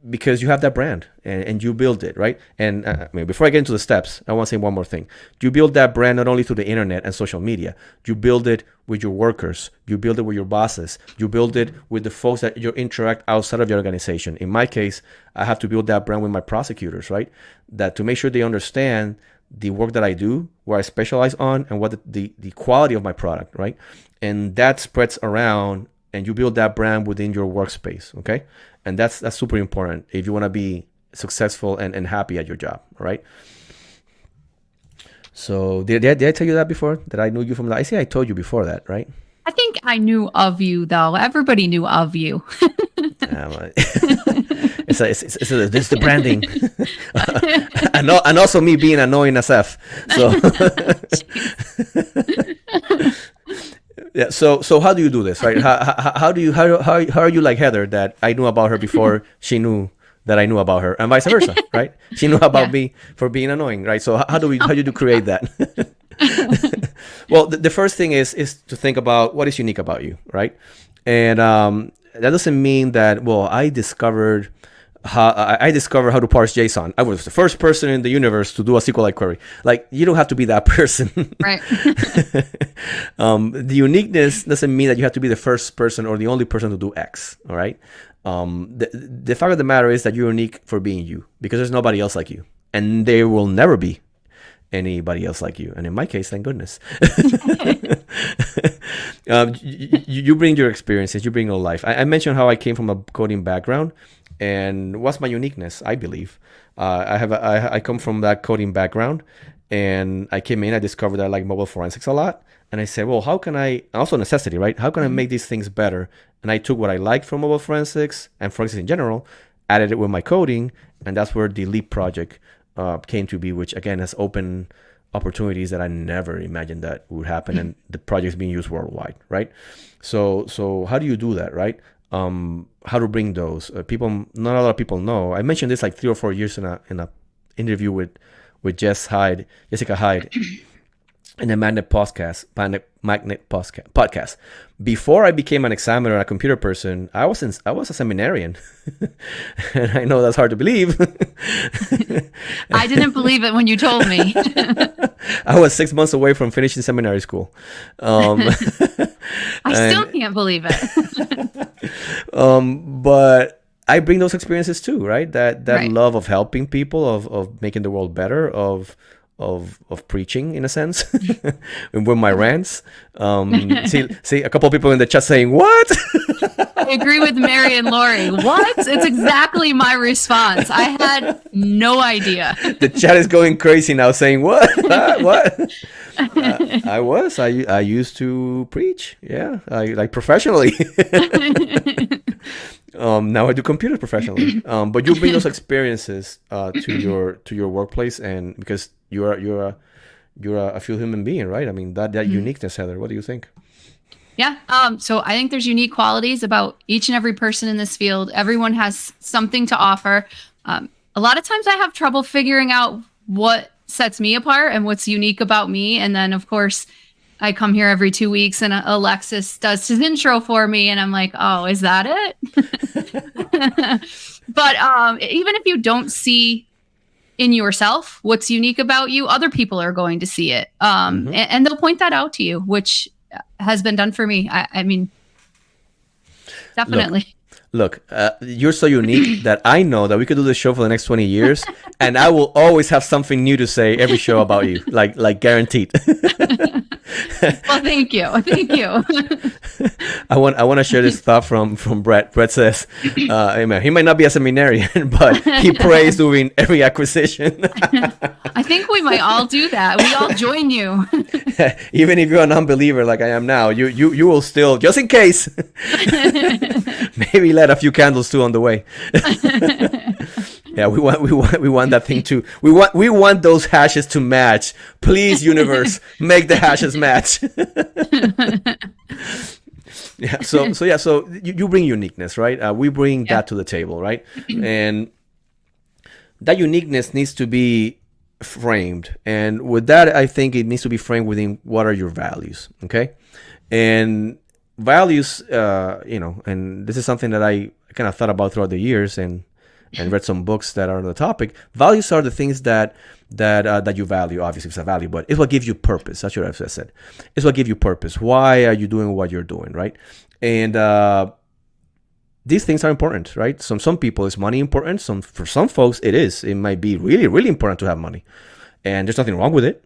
because you have that brand and you build it, right? And before I get into the steps, I want to say one more thing. You build that brand not only through the internet and social media. You build it with your workers. You build it with your bosses. You build it with the folks that you interact outside of your organization. In my case, I have to build that brand with my prosecutors, right? That to make sure they understand the work that I do, where I specialize on, and what the quality of my product, right? And that spreads around, and you build that brand within your workspace, okay? And that's super important if you want to be successful and happy at your job, right? So did I tell you that before? That I knew you from the... I say I told you before that, right? I think I knew of you, though. Everybody knew of you. It's the branding. And also me being annoying as F. So... Yeah. So how do you do this, right? How are you like Heather, that I knew about her before she knew that I knew about her, and vice versa, right? She knew about me for being annoying, right? So how do you create that? Well, the first thing is to think about what is unique about you, right? And that doesn't mean that, well, I discovered how to parse JSON. I was the first person in the universe to do a SQLite query. Like, you don't have to be that person. Right. The uniqueness doesn't mean that you have to be the first person or the only person to do X. All right. The fact of the matter is that you're unique for being you, because there's nobody else like you, and there will never be anybody else like you. And in my case, thank goodness. You bring your experiences, you bring your life. I mentioned how I came from a coding background. And what's my uniqueness? I believe I come from that coding background, and I came in. I discovered that I like mobile forensics a lot, and I said, well, how can I? Also necessity, right? How can I make these things better? And I took what I liked from mobile forensics and forensics in general, added it with my coding, and that's where the LEAPP project came to be, which again has opened opportunities that I never imagined that would happen, and the project's being used worldwide, right? So how do you do that, right? How to bring those people? Not a lot of people know. I mentioned this like 3 or 4 years in a interview with Jessica Hyde, in the Magnet podcast. Before I became an examiner and a computer person, I was a seminarian, and I know that's hard to believe. I didn't believe it when you told me. I was 6 months away from finishing seminary school. I still can't believe it. But I bring those experiences too, right? That right. Love of helping people, of making the world better, of preaching in a sense, and with my rants. See a couple of people in the chat saying, what? I agree with Mary and Lori. What? It's exactly my response. I had no idea. The chat is going crazy now saying, what? What? I used to preach. Yeah. Like professionally. Now I do computers professionally. But you bring those experiences to your workplace, and because you're a full human being, right? I mean, that uniqueness, Heather. What do you think? Yeah. So I think there's unique qualities about each and every person in this field. Everyone has something to offer. A lot of times I have trouble figuring out what sets me apart and what's unique about me. And then, of course, I come here every 2 weeks and Alexis does his intro for me. And I'm like, oh, is that it? But even if you don't see in yourself, what's unique about you, other people are going to see it. And they'll point that out to you, which has been done for me. I mean, definitely. Look, you're so unique that I know that we could do this show for the next 20 years, and I will always have something new to say every show about you, like guaranteed. Well, thank you. I want to share this thought from Brett. Brett says, amen. He might not be a seminarian, but he prays doing every acquisition. I think we might all do that. We all join you. Even if you're a non-believer like I am now, you will still, just in case, maybe light a few candles too on the way. Yeah, we want that thing to we want those hashes to match. Please, universe, make the hashes match. Yeah. So you bring uniqueness, right? We bring that to the table, right? And that uniqueness needs to be framed, and with that, I think it needs to be framed within what are your values, okay? And values, and this is something that I kind of thought about throughout the years, and read some books that are on the topic. Values are the things that you value. Obviously, it's a value, but it's what gives you purpose. That's what I've said. It's what gives you purpose. Why are you doing what you're doing, right? And these things are important, right? Some people, is money important? For some folks, it is. It might be really, really important to have money, and there's nothing wrong with it.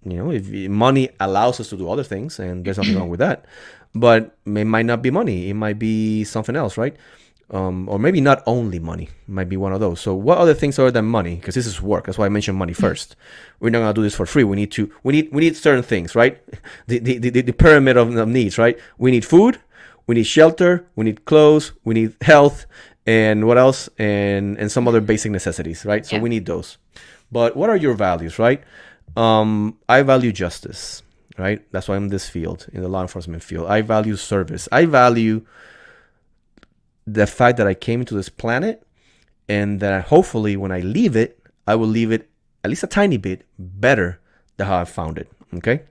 If money allows us to do other things, and there's nothing wrong with that. But it might not be money. It might be something else, right? Or maybe not only money. It might be one of those. So what other things other than money? Because this is work. That's why I mentioned money first. We're not gonna do this for free. We need certain things, right? The pyramid of needs, right? We need food, we need shelter, we need clothes, we need health, and what else? And some other basic necessities, right? So we need those. But what are your values, right? I value justice, right? That's why I'm in this field, in the law enforcement field. I value service. I value the fact that I came into this planet, and that hopefully when I leave it, I will leave it at least a tiny bit better than how I found it. Okay.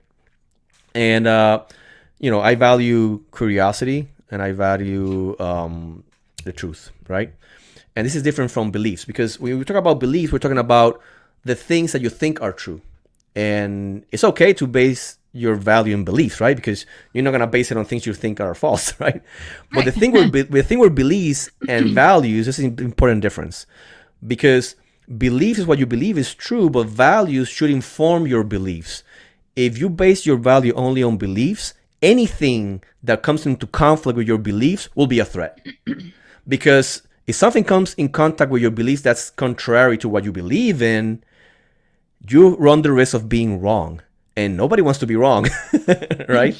And, I value curiosity, and I value the truth, right? And this is different from beliefs, because when we talk about beliefs, we're talking about the things that you think are true. And it's okay to base your value and beliefs, right? Because you're not going to base it on things you think are false, right? But the thing with beliefs and values, this is an important difference, because belief is what you believe is true, but values should inform your beliefs. If you base your value only on beliefs, anything that comes into conflict with your beliefs will be a threat. Because if something comes in contact with your beliefs that's contrary to what you believe in, you run the risk of being wrong. And nobody wants to be wrong, right?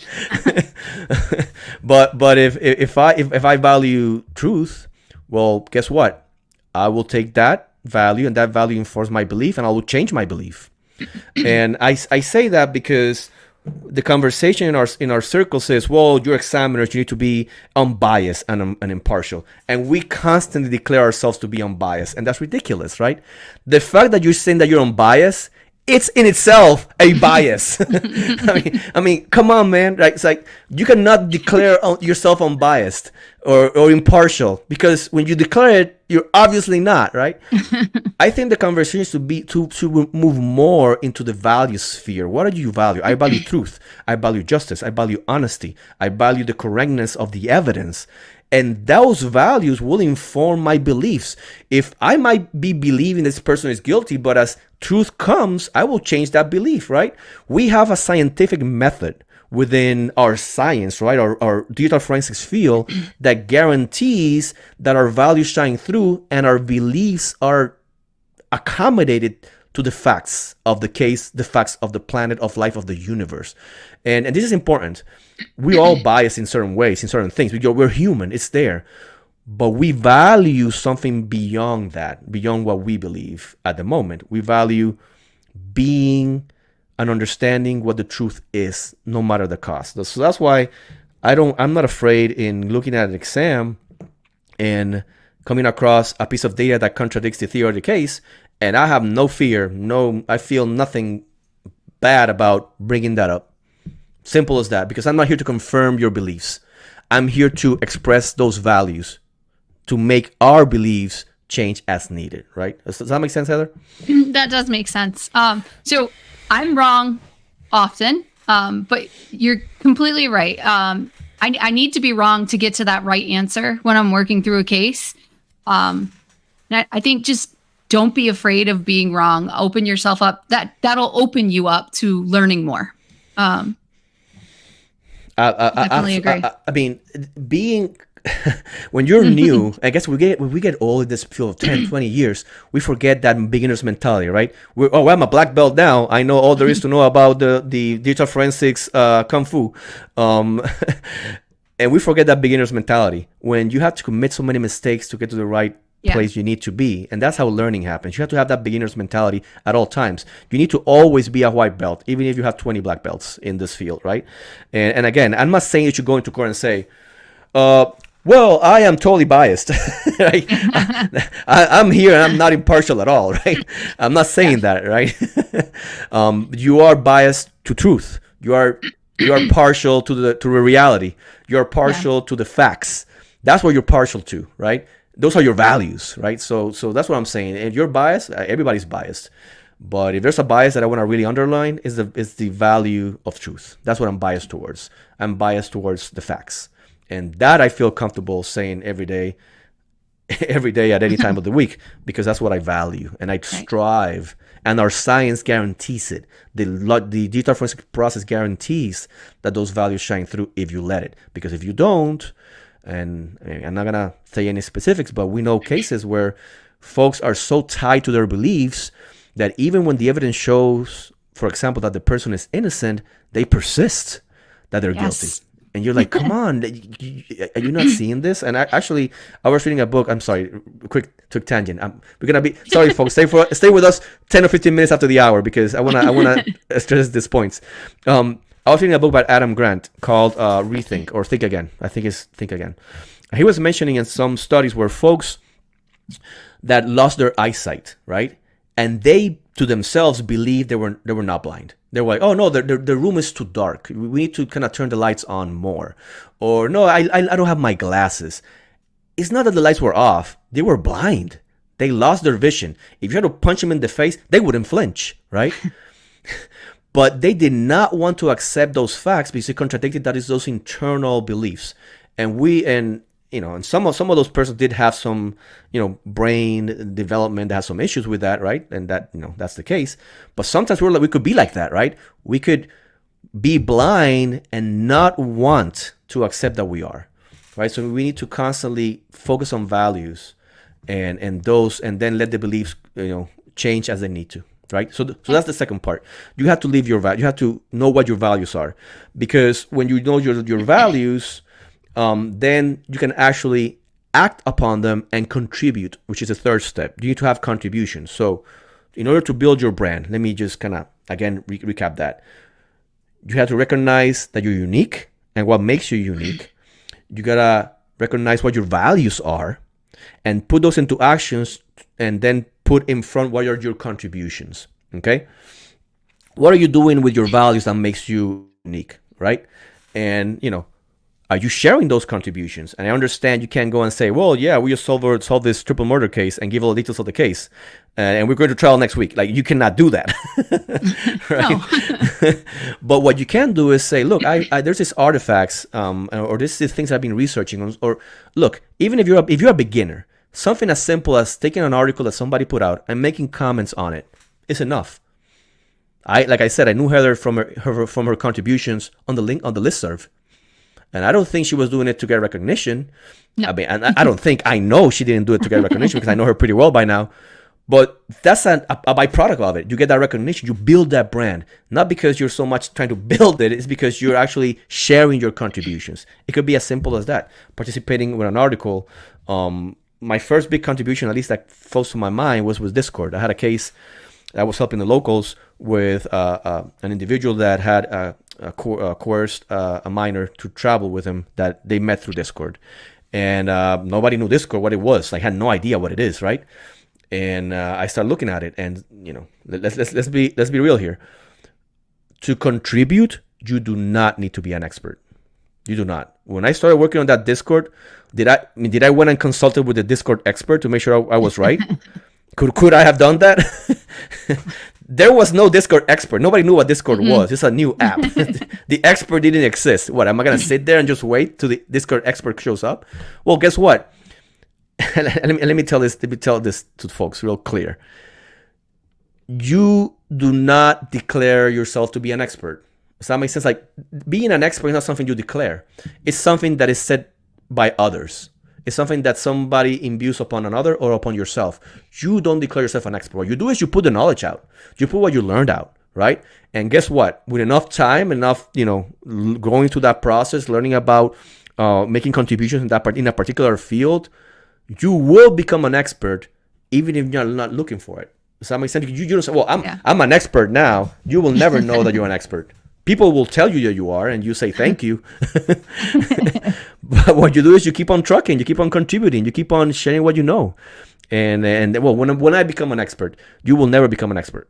but if I value truth, well, guess what? I will take that value, and that value informs my belief, and I will change my belief. And I say that because the conversation in our circle says, well, you're examiners, you need to be unbiased and impartial. And we constantly declare ourselves to be unbiased, and that's ridiculous, right? The fact that you're saying that you're unbiased, it's in itself a bias. I mean, come on, man. Right? It's like you cannot declare yourself unbiased or impartial, because when you declare it, you're obviously not, right? I think the conversation should be to move more into the value sphere. What do you value? I value truth. I value justice. I value honesty. I value the correctness of the evidence. And those values will inform my beliefs. If I might be believing this person is guilty, but as truth comes, I will change that belief, right? We have a scientific method within our science, right? Our digital forensics field that guarantees that our values shine through and our beliefs are accommodated to the facts of the case, the facts of the planet, of life, of the universe. And this is important. We all bias in certain ways, in certain things. We're human. It's there. But we value something beyond that, beyond what we believe at the moment. We value being and understanding what the truth is, no matter the cost. So that's why I'm not afraid in looking at an exam and coming across a piece of data that contradicts the theory of the case, and I have no fear, I feel nothing bad about bringing that up. Simple as that, because I'm not here to confirm your beliefs. I'm here to express those values, to make our beliefs change as needed, right? Does that make sense, Heather? That does make sense. So I'm wrong often, but you're completely right. I need to be wrong to get to that right answer when I'm working through a case. And I think just don't be afraid of being wrong. Open yourself up. That'll open you up to learning more. Definitely agree. I mean, being when you're new, I guess when we get old in this field of 10, 20 years, we forget that beginner's mentality, right? I'm a black belt now. I know all there is to know about the digital forensics, kung fu. And we forget that beginner's mentality when you have to commit so many mistakes to get to the right place you need to be. And that's how learning happens. You have to have that beginner's mentality at all times. You need to always be a white belt, even if you have 20 black belts in this field, right? And again, I'm not saying you should go into court and say, well, I am totally biased. Right? I'm here and I'm not impartial at all, right? I'm not saying that, right? You are biased to truth. You are partial to the reality. You are partial to the facts. That's what you're partial to, right? Those are your values, right? So that's what I'm saying. If you're biased, everybody's biased. But if there's a bias that I want to really underline, is the value of truth. That's what I'm biased towards. I'm biased towards the facts. And that I feel comfortable saying every day at any time of the week, because that's what I value and I strive. And our science guarantees it. The digital forensic process guarantees that those values shine through if you let it. Because if you don't, and I'm not going to say any specifics, but we know cases where folks are so tied to their beliefs that even when the evidence shows, for example, that the person is innocent, they persist that they're guilty. And you're like, come on, are you not seeing this? And I was reading a book. I'm sorry, quick took tangent. We're gonna be sorry, folks. Stay with us 10 or 15 minutes after the hour because I wanna stress these points. I was reading a book by Adam Grant called Rethink or Think Again. I think it's Think Again. He was mentioning in some studies where folks that lost their eyesight, right, and they to themselves believed they were not blind. They were like, oh no, the room is too dark. We need to kind of turn the lights on more. Or no, I don't have my glasses. It's not that the lights were off. They were blind. They lost their vision. If you had to punch them in the face, they wouldn't flinch, right? But they did not want to accept those facts because it contradicted those internal beliefs. And some of those persons did have some, brain development that has some issues with that, right? And that, that's the case. But sometimes we could be like that, right? We could be blind and not want to accept that we are, right? So we need to constantly focus on values and then let the beliefs, change as they need to, right? So that's the second part. You have to live your value. You have to know what your values are, because when you know your values, then you can actually act upon them and contribute, which is the third step. You need to have contributions. So in order to build your brand, let me just kind of, again, recap that. You have to recognize that you're unique and what makes you unique. You got to recognize what your values are and put those into actions and then put in front what are your contributions, okay? What are you doing with your values that makes you unique, right? And, are you sharing those contributions? And I understand you can't go and say, well, yeah, we just solve this triple murder case and give all the details of the case. And we're going to trial next week. Like, you cannot do that. Right? But what you can do is say, look, there's these artifacts or these things I've been researching on. Or look, even if you're a beginner, something as simple as taking an article that somebody put out and making comments on it is enough. Like I said, I knew Heather from her contributions on the listserv. And I don't think she was doing it to get recognition. No. I mean, and I know she didn't do it to get recognition because I know her pretty well by now. But that's a byproduct of it. You get that recognition. You build that brand. Not because you're so much trying to build it. It's because you're actually sharing your contributions. It could be as simple as that. Participating with an article. My first big contribution, at least that flows to my mind, was with Discord. I had a case I was helping the locals with an individual that had coerced a minor to travel with him that they met through Discord. And nobody knew Discord, what it was. I had no idea what it is, right? And I started looking at it, and let's be real here. To contribute, you do not need to be an expert. You do not. When I started working on that Discord, did I went and consulted with the Discord expert to make sure I was right? Could I have done that? There was no Discord expert. Nobody knew what Discord was. It's a new app. The expert didn't exist. What, am I going to sit there and just wait till the Discord expert shows up? Well, guess what? let me tell this to folks real clear. You do not declare yourself to be an expert. Does that make sense? Like, being an expert is not something you declare. It's something that is said by others. It's something that somebody imbues upon another or upon yourself. You don't declare yourself an expert. What you do is you put the knowledge out. You put what you learned out, right? And guess what? With enough time, going through that process, learning about making contributions in a particular field, you will become an expert even if you're not looking for it. Does that make sense? You don't say, well, I'm an expert now. You will never know that you're an expert. People will tell you that you are, and you say thank you. But what you do is you keep on trucking, you keep on contributing, you keep on sharing what you know. And when I become an expert, you will never become an expert.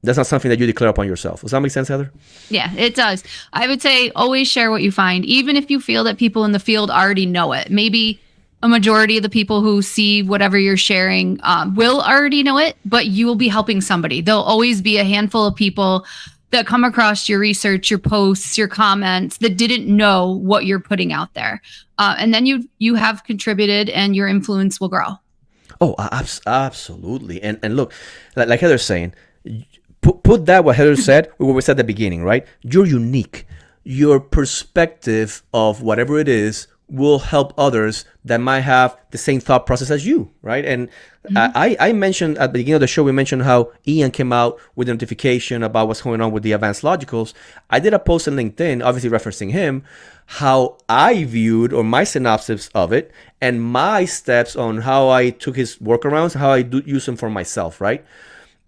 That's not something that you declare upon yourself. Does that make sense, Heather? Yeah, it does. I would say always share what you find, even if you feel that people in the field already know it. Maybe a majority of the people who see whatever you're sharing will already know it, but you will be helping somebody. There'll always be a handful of people that come across your research, your posts, your comments that didn't know what you're putting out there. And then you have contributed and your influence will grow. Oh, absolutely. And look, like Heather's saying, put that what Heather said, what we said at the beginning, right? You're unique. Your perspective of whatever it is will help others that might have the same thought process as you, right? And I mentioned at the beginning of the show, we mentioned how Ian came out with a notification about what's going on with the advanced logicals. I did a post on LinkedIn, obviously referencing him, how I viewed, or my synopsis of it, and my steps on how I took his workarounds, how I use them for myself, right?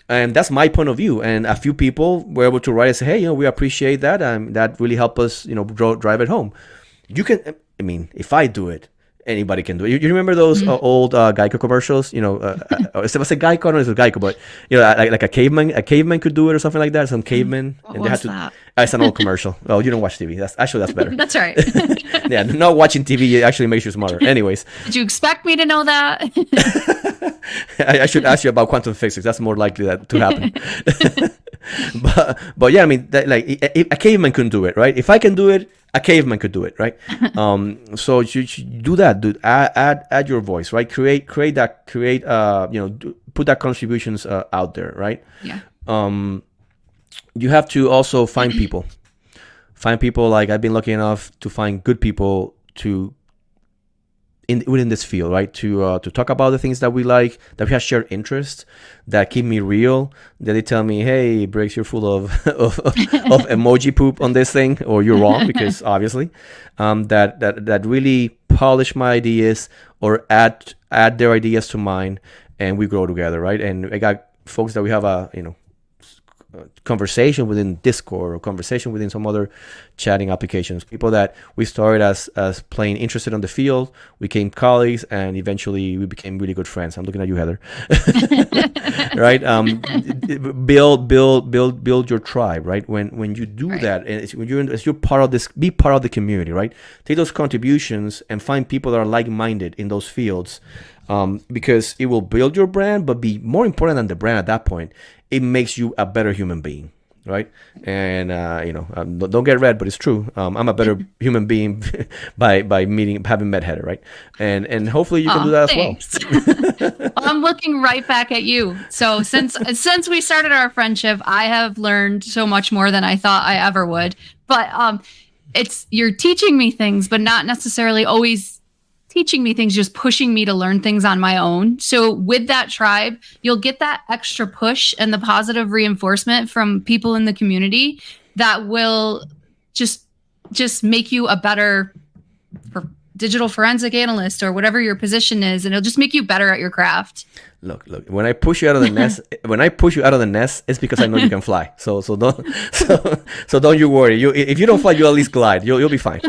And that's my point of view. And a few people were able to write and say, hey, we appreciate that. That really helped us, drive it home. You can, if I do it, anybody can do it. You remember those old Geico commercials? It was a Geico, no, it was a Geico, but like a caveman could do it or something like that. Some caveman, what was that? It's an old commercial. Oh, you don't watch TV. That's better. That's right. Yeah, not watching TV actually makes you smarter. Anyways, did you expect me to know that? I should ask you about quantum physics. That's more likely that to happen. but yeah, a caveman couldn't do it, right? If I can do it, a caveman could do it, right? So you do that, dude. Add your voice, right? Create put that contributions out there, right? Yeah. You have to also find people. Find people. Like, I've been lucky enough to find good people within this field, right? To talk about the things that we like, that we have shared interests, that keep me real. That they tell me, hey, Briggs, you're full of emoji poop on this thing, or you're wrong, because obviously, that really polish my ideas or add their ideas to mine, and we grow together, right? And I got folks that we have a conversation within Discord or conversation within some other chatting applications. People that we started as plain interested on the field, we became colleagues, and eventually we became really good friends. I'm looking at you, Heather. Right? Build your tribe, right? When you do that, and you're part of this, be part of the community, right? Take those contributions and find people that are like-minded in those fields, because it will build your brand, but be more important than the brand at that point, it makes you a better human being, right? And don't get red, but it's true. I'm a better human being by having met Heather, right? And hopefully you can do that thanks. As well. I'm looking right back at you. So since we started our friendship, I have learned so much more than I thought I ever would. But you're teaching me things, but not necessarily always teaching me things, just pushing me to learn things on my own. So with that tribe, you'll get that extra push and the positive reinforcement from people in the community that will just make you a better digital forensic analyst, or whatever your position is, and it'll just make you better at your craft. Look, when I push you out of the nest, it's because I know you can fly. So don't you worry. If you don't fly, you'll at least glide. You'll be fine.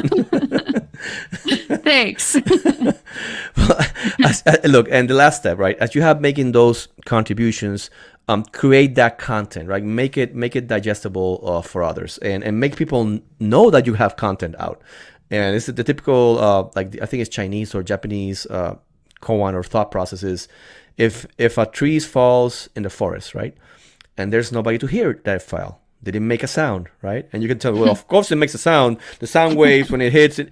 Thanks. Look, and the last step, right? As you have making those contributions, create that content, right? Make it digestible for others, and make people know that you have content out. And it's the typical, I think it's Chinese or Japanese koan or thought process is, if a tree falls in the forest, right, and there's nobody to hear that fell, did it make a sound, right? And you can tell, well, of course it makes a sound. The sound waves when it hits it,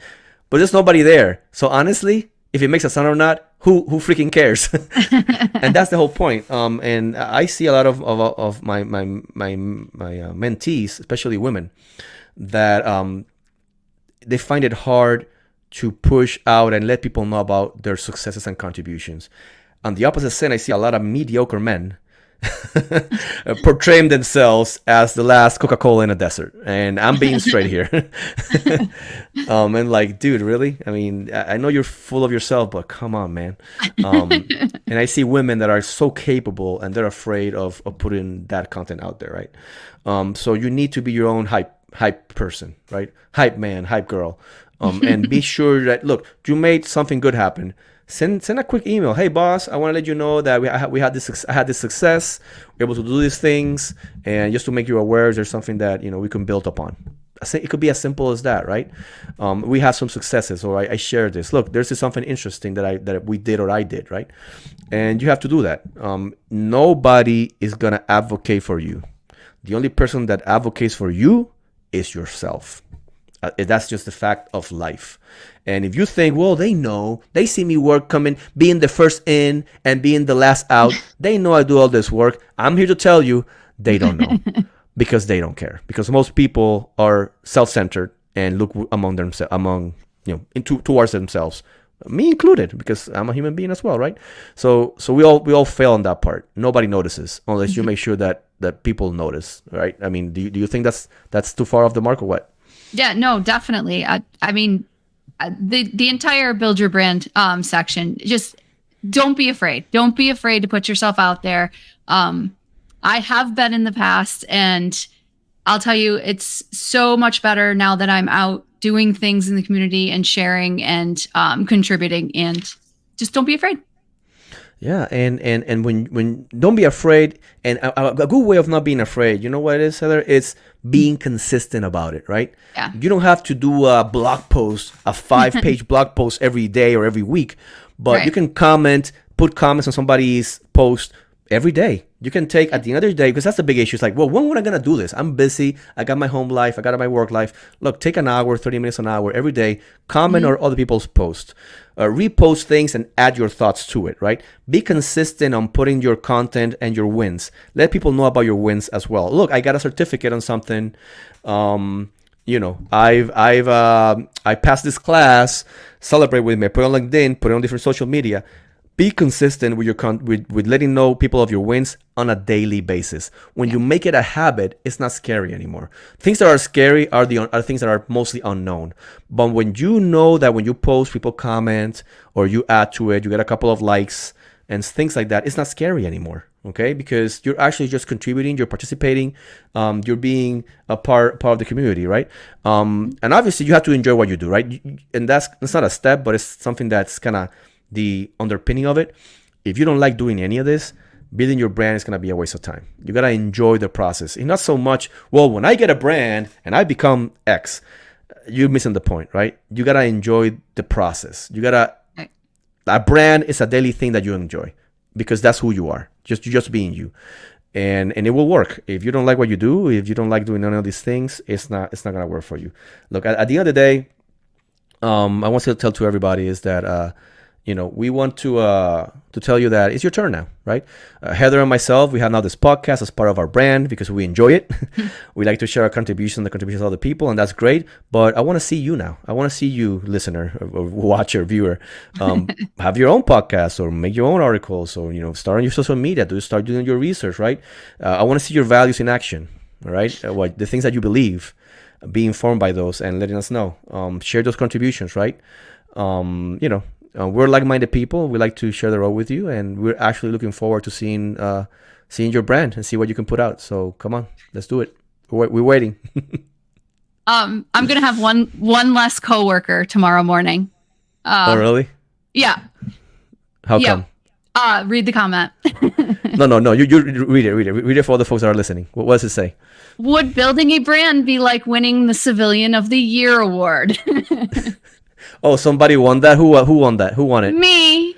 but there's nobody there. So honestly, if it makes a sound or not, who freaking cares? And that's the whole point. And I see a lot of my mentees, especially women, that they find it hard to push out and let people know about their successes and contributions. On the opposite side, I see a lot of mediocre men portraying themselves as the last Coca-Cola in a desert. And I'm being straight here. And like, dude, really? I mean, I know you're full of yourself, but come on, man. And I see women that are so capable and they're afraid of putting that content out there, right? So you need to be your own hype person, right? Hype man, hype girl. And be sure that, look, you made something good happen. Send a quick email. Hey, boss, I want to let you know that I had this success. We're able to do these things, and just to make you aware, there's something that we can build upon. It could be as simple as that, right? We have some successes, or I shared this. Look, there's something interesting that we did or I did, right? And you have to do that. Nobody is gonna advocate for you. The only person that advocates for you is yourself. That's just the fact of life. And if you think, well, they see me work, coming, being the first in and being the last out, they know I do all this work. I'm here to tell you, they don't know because they don't care. Because most people are self-centered and look towards themselves, me included, because I'm a human being as well, right? So we all fail on that part. Nobody notices unless you make sure that people notice, right? I mean, do you think that's too far off the mark or what? Yeah, no, definitely. I mean, the entire build your brand section, just don't be afraid. Don't be afraid to put yourself out there. I have been in the past, and I'll tell you, it's so much better now that I'm out doing things in the community and sharing and contributing, and just don't be afraid. Yeah, and when don't be afraid, and a good way of not being afraid, you know what it is, Heather? It's being consistent about it, right? Yeah. You don't have to do a blog post, a 5-page blog post every day or every week, but you can put comments on somebody's post every day. You can take at the end of the day, because that's the big issue. It's like, well, when am I going to do this? I'm busy. I got my home life. I got my work life. Look, take an hour, 30 minutes, an hour every day. Comment on other people's posts. Repost things and add your thoughts to it, right? Be consistent on putting your content and your wins. Let people know about your wins as well. Look, I got a certificate on something. I passed this class. Celebrate with me. Put it on LinkedIn. Put it on different social media. Be consistent with your with letting know people of your wins on a daily basis. When you make it a habit, it's not scary anymore. Things that are scary are things that are mostly unknown. But when you know that when you post, people comment, or you add to it, you get a couple of likes and things like that, it's not scary anymore. Okay, because you're actually just contributing, you're participating, you're being a part of the community, right? And obviously, you have to enjoy what you do, right? And it's not a step, but it's something that's kind of the underpinning of it. If you don't like doing any of this, building your brand is going to be a waste of time. You got to enjoy the process. And not so much, well, when I get a brand and I become X, you're missing the point, right? You got to enjoy the process. A brand is a daily thing that you enjoy because that's who you are. Just being you. And it will work. If you don't like what you do, if you don't like doing none of these things, it's not going to work for you. Look, at the end of the day, I want to tell to everybody is that, we want to tell you that it's your turn now, right? Heather and myself, we have now this podcast as part of our brand because we enjoy it. We like to share our contributions, the contributions of other people, and that's great. But I want to see you now. I want to see you, listener, or watcher, viewer, have your own podcast or make your own articles or, start on your social media, start doing your research, right? I want to see your values in action, all right? The things that you believe, be informed by those and letting us know. Share those contributions, right? We're like-minded people. We like to share the road with you, and we're actually looking forward to seeing your brand and see what you can put out. So come on, let's do it. We're waiting. I'm gonna have one less coworker tomorrow morning. Oh, really? Yeah. How come? Read the comment. No. You read it. Read it for all the folks that are listening. What does it say? Would building a brand be like winning the Civilian of the Year award? Oh, somebody won that. Who won that? Who won it? Me.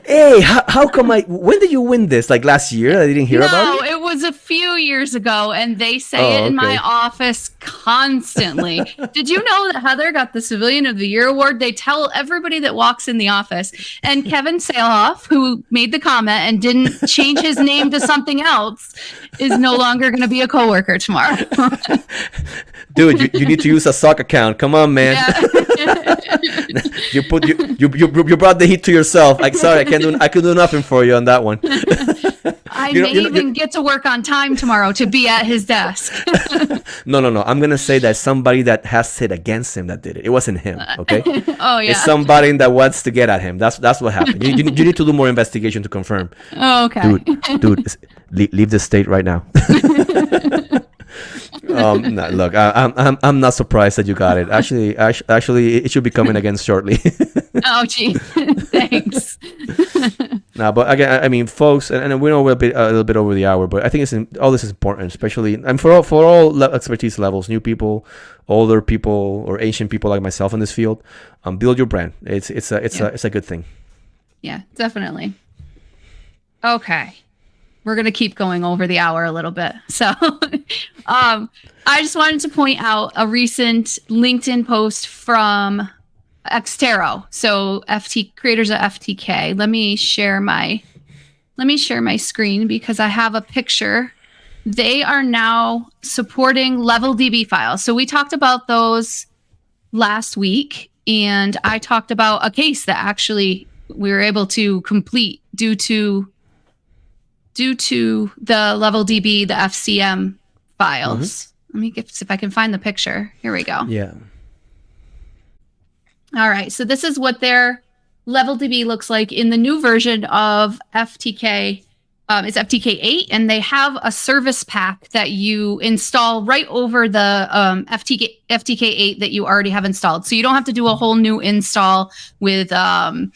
Hey, how come when did you win this? Like last year? I didn't hear about it. No, it was a few years ago, and they say it in my office constantly. Did you know that Heather got the Civilian of the Year award? They tell everybody that walks in the office. And Kevin Salehoff, who made the comment and didn't change his name to something else, is no longer going to be a coworker tomorrow. Dude, you need to use a sock account. Come on, man. Yeah. you brought the heat to yourself. Like, sorry, I could do nothing for you on that one. I may even get to work on time tomorrow to be at his desk. No. I'm gonna say that somebody that has it against him that did it. It wasn't him. Okay. Oh yeah. It's somebody that wants to get at him. That's what happened. You need to do more investigation to confirm. Oh, okay. Dude, leave the state right now. No, look, I'm not surprised that you got it. Actually, it should be coming again shortly. Oh, gee, thanks. No, but again, I mean, folks, and we know we're a little bit over the hour, but I think all this is important, especially and for all expertise levels, new people, older people, or ancient people like myself in this field. Build your brand. It's a good thing. Yeah, definitely. Okay. We're going to keep going over the hour a little bit. So I just wanted to point out a recent LinkedIn post from Xtero. So creators of FTK. Let me share my screen because I have a picture. They are now supporting level DB files. So we talked about those last week, and I talked about a case that actually we were able to complete due to the level DB, the FCM files. Let me see if I can find the picture. Here we go. Yeah. All right. So this is what their level DB looks like in the new version of FTK. It's FTK 8, and they have a service pack that you install right over the FTK 8 that you already have installed. So you don't have to do a whole new install with the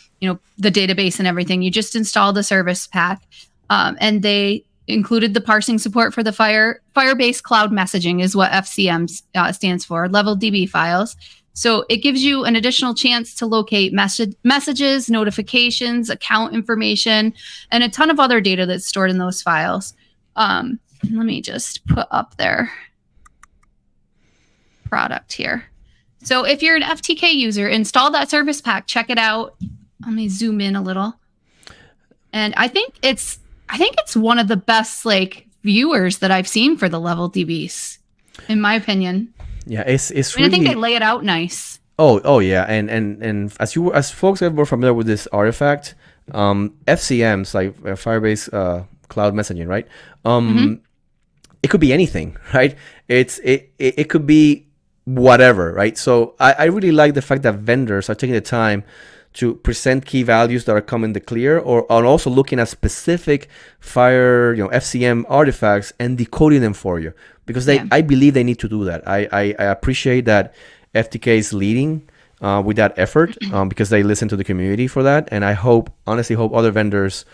database and everything. You just install the service pack. And they included the parsing support for the Firebase Cloud Messaging is what FCM stands for, level DB files. So it gives you an additional chance to locate messages, notifications, account information, and a ton of other data that's stored in those files. Let me just put up their product here. So if you're an FTK user, install that service pack, check it out. Let me zoom in a little. And I think it's one of the best viewers that I've seen for the level DBs, in my opinion. Yeah, it's really. I think they lay it out nice. Oh yeah, and as folks are more familiar with this artifact, FCMs like Firebase Cloud Messaging, right? It could be anything, right? It could be whatever, right? So I really like the fact that vendors are taking the time to present key values that are coming to clear, or also looking at specific FCM artifacts and decoding them for you, because I believe they need to do that. I appreciate that FTK is leading with that effort because they listen to the community for that, and I honestly hope other vendors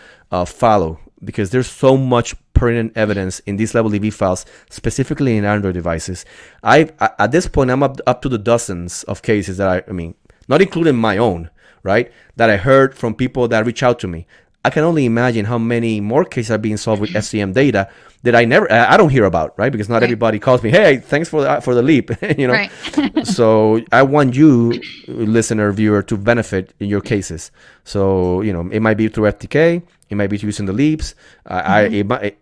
follow, because there's so much pertinent evidence in these level DB files, specifically in Android devices. At this point, I'm up to the dozens of cases that I mean, not including my own, right, that I heard from people that reach out to me. I can only imagine how many more cases are being solved with FCM data that I don't hear about, right? Because not everybody calls me, hey, thanks for the LEAPP, Right. So I want you, listener, viewer, to benefit in your cases. So it might be through FTK, it might be using the LEAPPs.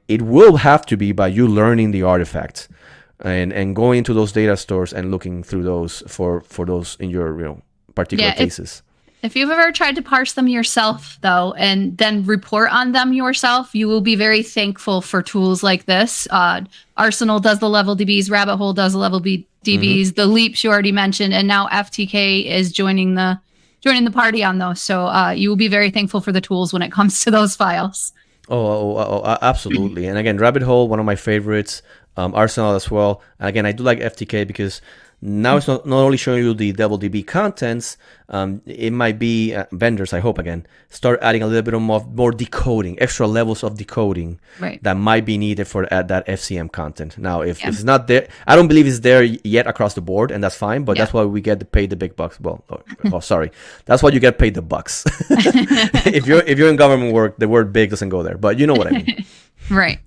It will have to be by you learning the artifacts and going into those data stores and looking through those for those in your particular cases. If you've ever tried to parse them yourself, though, and then report on them yourself, you will be very thankful for tools like this. Arsenal does the level DBs, Rabbit Hole does the level DBs, the LEAPPs you already mentioned, and now FTK is joining the party on those. So you will be very thankful for the tools when it comes to those files. Oh, absolutely. And again, Rabbit Hole, one of my favorites. Arsenal as well. And again, I do like FTK because Now it's not only showing you the DevilDB contents, it might be vendors, I hope, again, start adding a little bit of more decoding, extra levels of decoding that might be needed for that FCM content. Now, if it's not there, I don't believe it's there yet across the board, and that's fine, but that's why we get paid the big bucks. Well, sorry. That's why you get paid the bucks. If you're in government work, the word big doesn't go there, but you know what I mean. Right.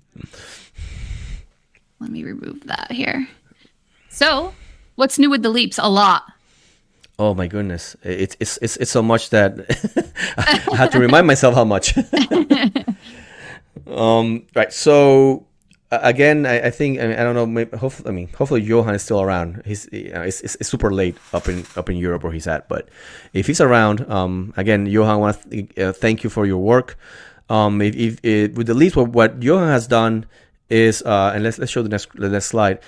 Let me remove that here. So, what's new with the leaps? A lot. Oh my goodness, it's so much that I have to remind myself how much. Right. So again, I think I don't know. Hopefully Johan is still around. It's super late up in Europe where he's at. But if he's around, again, Johan, I want to thank you for your work. With the leaps, what Johan has done is, and let's show the next slide.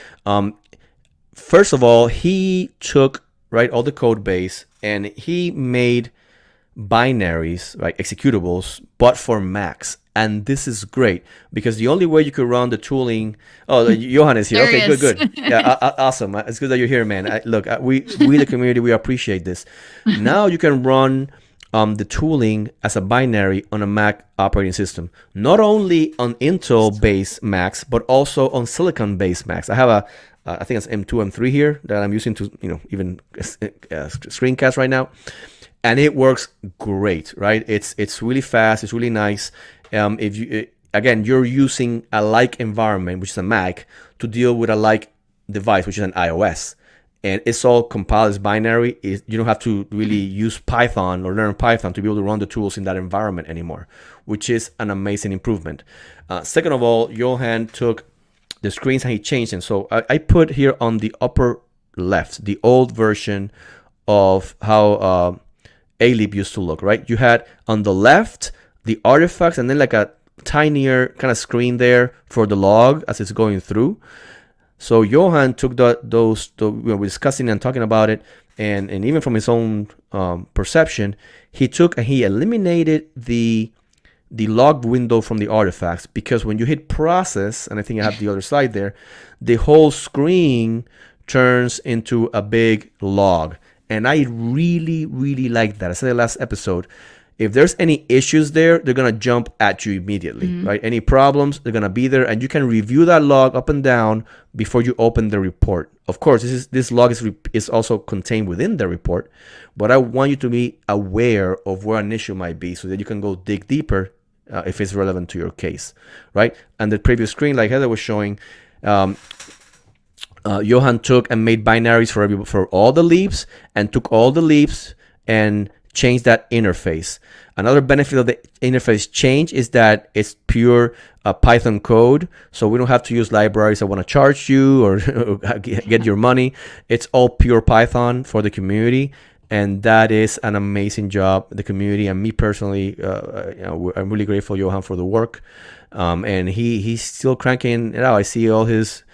First of all, he took all the code base and he made binaries, executables, but for Macs. And this is great because the only way you could run the tooling. Oh, Johan is here. Okay, good. Yeah, awesome. It's good that you're here, man. Look, we the community, we appreciate this. Now you can run the tooling as a binary on a Mac operating system, not only on Intel-based Macs, but also on Silicon-based Macs. I have I think it's M2, M3 here that I'm using to, even screencast right now, and it works great, right? It's really fast, it's really nice. If you you're using a like environment, which is a Mac, to deal with a like device, which is an iOS. And it's all compiled as binary. You don't have to really use Python or learn Python to be able to run the tools in that environment anymore, which is an amazing improvement. Second of all, Johan took the screens and he changed them. So I put here on the upper left the old version of how LEAPP used to look, right? You had on the left the artifacts and then like a tinier kind of screen there for the log as it's going through. So Johan took we're discussing and talking about it, and even from his own perception, he took and he eliminated the log window from the artifacts, because when you hit process, and I think I have the other slide there, the whole screen turns into a big log. And I really, really like that. I said it last episode. If there's any issues there, they're going to jump at you immediately, right? Any problems, they're going to be there, and you can review that log up and down before you open the report. Of course, this log is also contained within the report, but I want you to be aware of where an issue might be so that you can go dig deeper if it's relevant to your case, right? And the previous screen, like Heather was showing, Johan took and made binaries for all the leaps, and took all the leaps and change that interface. Another benefit of the interface change is that it's pure Python code, so we don't have to use libraries that want to charge you or get your money. It's all pure Python for the community, and that is an amazing job. The community and me personally, I'm really grateful, Johan, for the work, and he's still cranking it out. I see all his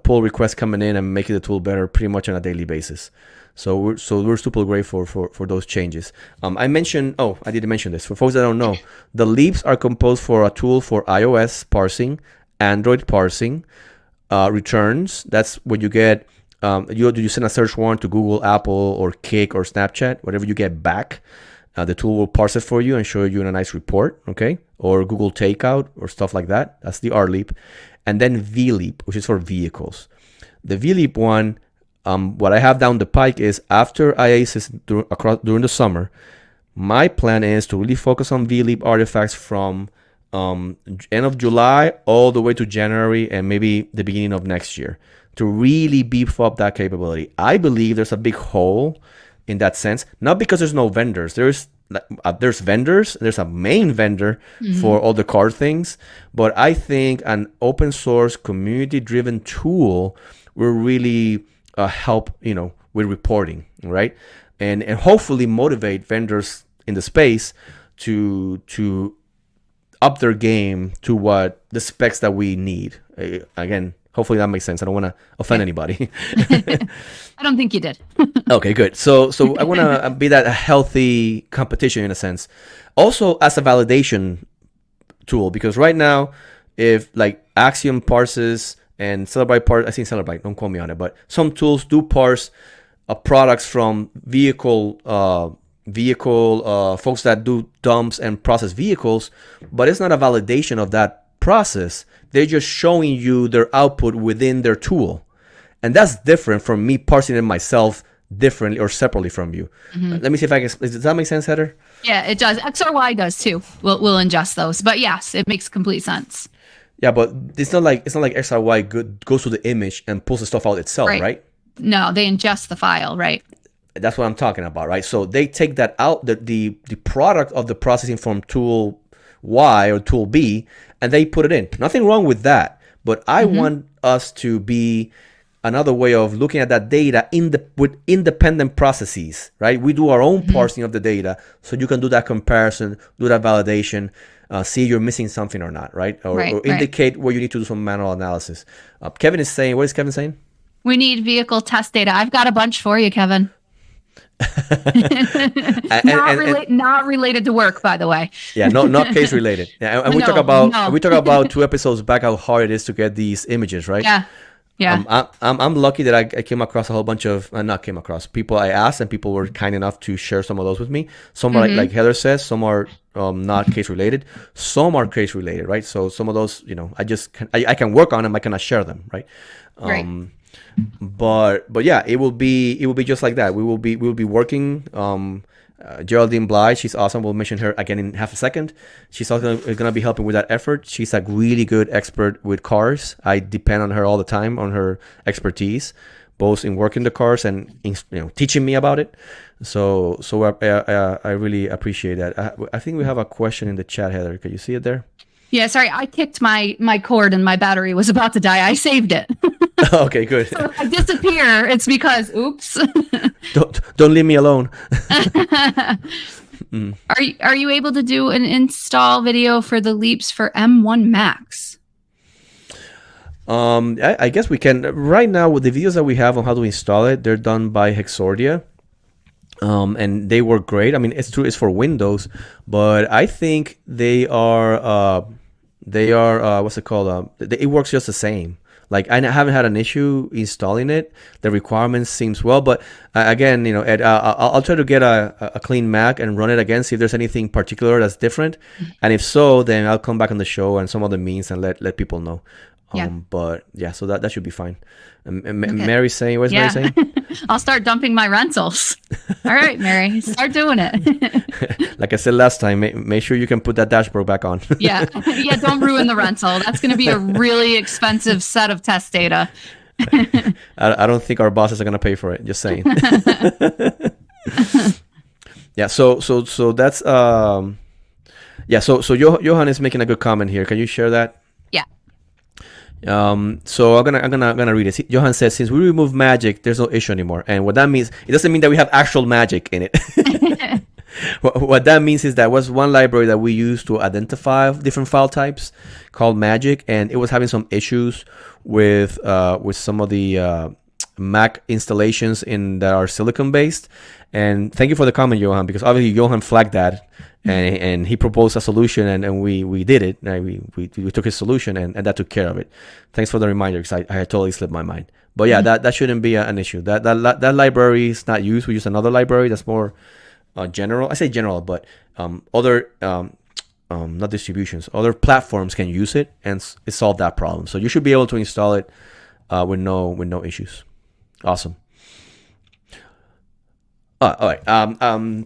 pull requests coming in and making the tool better pretty much on a daily basis. So we're super grateful for those changes. I didn't mention this. For folks that don't know, the leaps are composed for a tool for iOS parsing, Android parsing, returns. That's when you get, you send a search warrant to Google, Apple, or Kik or Snapchat, whatever you get back. The tool will parse it for you and show you in a nice report, okay? Or Google Takeout or stuff like that. That's the RLEAPP. And then VLEAPP, which is for vehicles. The VLEAPP one, what I have down the pike is after IASIS during the summer, my plan is to really focus on VLEAPP artifacts from end of July all the way to January and maybe the beginning of next year to really beef up that capability. I believe there's a big hole in that sense, not because there's no vendors. There's vendors. There's a main vendor for all the card things, but I think an open source community driven tool will really help, with reporting, right? And hopefully motivate vendors in the space to up their game to what the specs that we need. Again, hopefully that makes sense. I don't want to offend anybody. I don't think you did. Okay, good. So I want to be that healthy competition in a sense. Also as a validation tool, because right now, if like Axiom parses and Celebrite part. I think Celebrite. Don't quote me on it, but some tools do parse products from vehicle folks that do dumps and process vehicles, but it's not a validation of that process. They're just showing you their output within their tool, and that's different from me parsing it myself differently or separately from you. Let me see if I can. Does that make sense, Heather? Yeah, it does. XRY does too. We'll ingest those, but yes, it makes complete sense. Yeah, but it's not like XRY goes to the image and pulls the stuff out itself, right? No, they ingest the file, right? That's what I'm talking about, right? So they take that out, the product of the processing from tool Y or tool B, and they put it in. Nothing wrong with that, but I want us to be another way of looking at that data with independent processes, right? We do our own parsing of the data, so you can do that comparison, do that validation, see you're missing something or not, right? Or indicate where you need to do some manual analysis. Kevin is saying, what is Kevin saying? We need vehicle test data. I've got a bunch for you, Kevin. Not related to work, by the way. Yeah, not case related. Yeah, and we talk about 2 episodes back how hard it is to get these images, right? Yeah. I'm lucky that I came across a whole bunch of people I asked, and people were kind enough to share some of those with me. Some are like Heather says, some are not case related, some are case related, right? So some of those, I can work on them, I cannot share them, right? But yeah, it will be just like that. We will be working. Geraldine Bly, she's awesome. We'll mention her again in half a second. She's also going to be helping with that effort. She's a really good expert with cars. I depend on her all the time, on her expertise, both in working the cars and in, teaching me about it. So I really appreciate that. I think we have a question in the chat, Heather. Can you see it there? Yeah, sorry, I kicked my cord and my battery was about to die. I saved it. Okay, good. So if I disappear, it's because, oops. Don't leave me alone. Are you able to do an install video for the LEAPPs for M1 Max? I guess we can. Right now, with the videos that we have on how to install it, they're done by Hexordia. And they work great. I mean, it's true, it's for Windows, but I think they are what's it called? It works just the same. Like, I haven't had an issue installing it. The requirements seems well, but again, Ed, I'll try to get a clean Mac and run it again, see if there's anything particular that's different. And if so, then I'll come back on the show and some other means and let people know. But yeah, so that should be fine. Okay. Mary's saying, what's Mary saying? I'll start dumping my rentals. All right, Mary, start doing it. Like I said last time, make sure you can put that dashboard back on. Yeah, don't ruin the rental. That's going to be a really expensive set of test data. I don't think our bosses are going to pay for it. Just saying. Yeah. So that's So Johan is making a good comment here. Can you share that? So I'm gonna read it. Johan says, since we remove magic, there's no issue anymore. And what that means, it doesn't mean that we have actual magic in it. What that means is that was one library that we used to identify different file types called magic, and it was having some issues with some of the Mac installations that are silicon based. And thank you for the comment, Johan, because obviously Johan flagged that. And he proposed a solution, and we did it. We took his solution, and that took care of it. Thanks for the reminder, because I had totally slipped my mind. But yeah, that shouldn't be an issue. That library is not used. We use another library that's more general. I say general, but other not distributions, other platforms can use it, and it solved that problem. So you should be able to install it with no issues. Awesome. All right.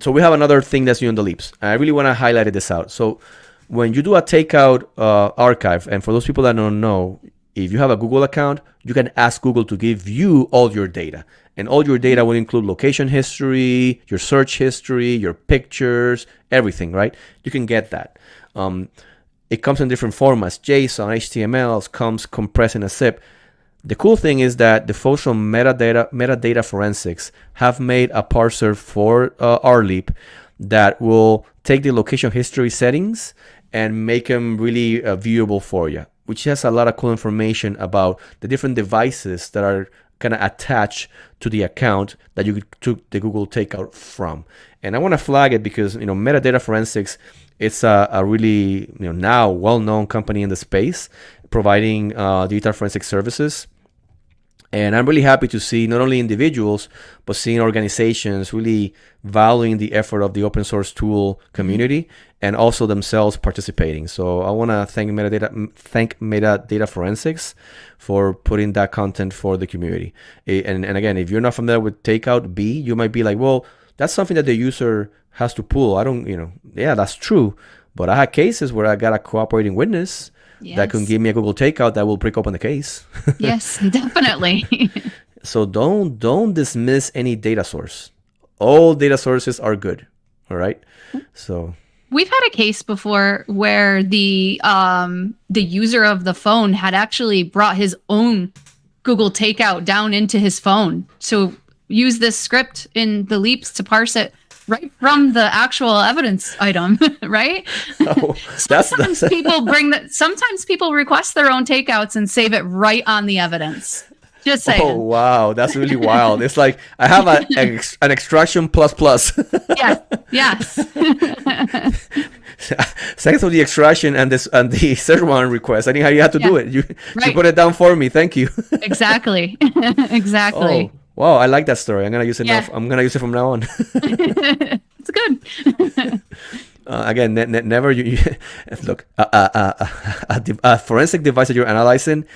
So we have another thing that's new in the LEAPPs. I really want to highlight this out. So when you do a takeout archive, and for those people that don't know, if you have a Google account, you can ask Google to give you all your data. And all your data will include location history, your search history, your pictures, everything, right? You can get that. It comes in different formats, JSON, HTML, comes compressed in a zip. The cool thing is that the folks from metadata forensics have made a parser for our LEAPP that will take the location history settings and make them really viewable for you, which has a lot of cool information about the different devices that are kind of attached to the account that you took the Google takeout from. And I want to flag it because metadata forensics It's a really now well-known company in the space, providing digital forensic services. And I'm really happy to see not only individuals, but seeing organizations really valuing the effort of the open source tool community and also themselves participating. So I want to thank Metadata Forensics for putting that content for the community. And again, if you're not familiar with Takeout B, you might be like, well, that's something that the user has to pull. I don't, yeah, that's true. But I had cases where I got a cooperating witness that can give me a Google Takeout that will break open the case. Yes, definitely. So don't dismiss any data source. All data sources are good. All right. So we've had a case before where the user of the phone had actually brought his own Google Takeout down into his phone. So use this script in the LEAPPs to parse it right from the actual evidence item, right? Oh, sometimes people request their own takeouts and save it right on the evidence. Just saying. Oh wow, that's really wild. It's like I have an extraction plus. Yes. Thanks for the extraction and the search warrant request. I think how you have to do it. You put it down for me. Thank you. Exactly. Oh. Wow, I like that story. I'm gonna use it now. I'm gonna use it from now on. It's good. Again, never look. A forensic device that you're analyzing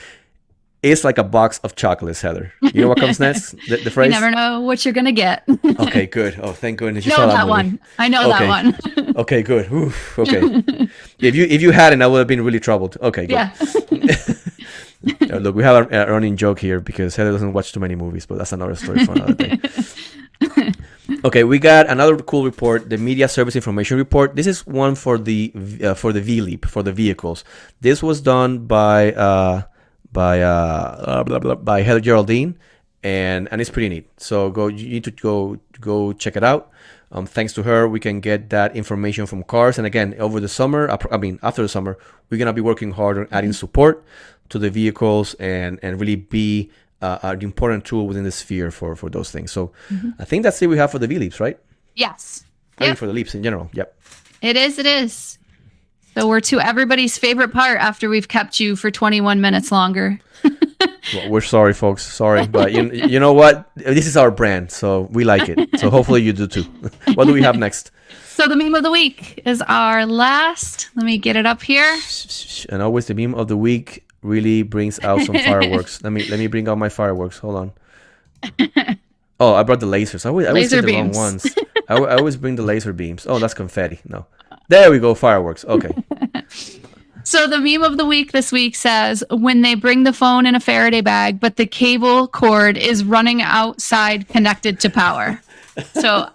is like a box of chocolates, Heather. You know what comes next? The phrase. You never know what you're gonna get. Okay, good. Oh, thank goodness you know saw that movie. one. I know that one. Okay, good. Oof, okay. If you hadn't, I would have been really troubled. Okay, good. Yeah. Look, we have a running joke here because Heather doesn't watch too many movies, but that's another story for another day. Okay, we got another cool report, the Media Service Information Report. This is one for the VLEAPP, for the vehicles. This was done by Heather Geraldine, and it's pretty neat. So you need to go check it out. Thanks to her, we can get that information from cars. And again, over the summer, after the summer, we're gonna be working hard on adding support to the vehicles and really be an important tool within the sphere for those things. So I think that's it we have for the VLEAPPs, right? Yes. I mean, for the LEAPPs in general. Yep. It is. So we're to everybody's favorite part after we've kept you for 21 minutes longer. Well, we're sorry, folks. Sorry. But you know what? This is our brand, so we like it. So hopefully you do too. What do we have next? So the meme of the week is our last. Let me get it up here. And always the meme of the week really brings out some fireworks. Let me bring out my fireworks. Hold on. Oh, I brought the lasers. I always say the wrong ones. I always bring the laser beams. Oh, that's confetti. No. There we go. Fireworks. Okay. So the meme of the week this week says, when they bring the phone in a Faraday bag, but the cable cord is running outside connected to power. So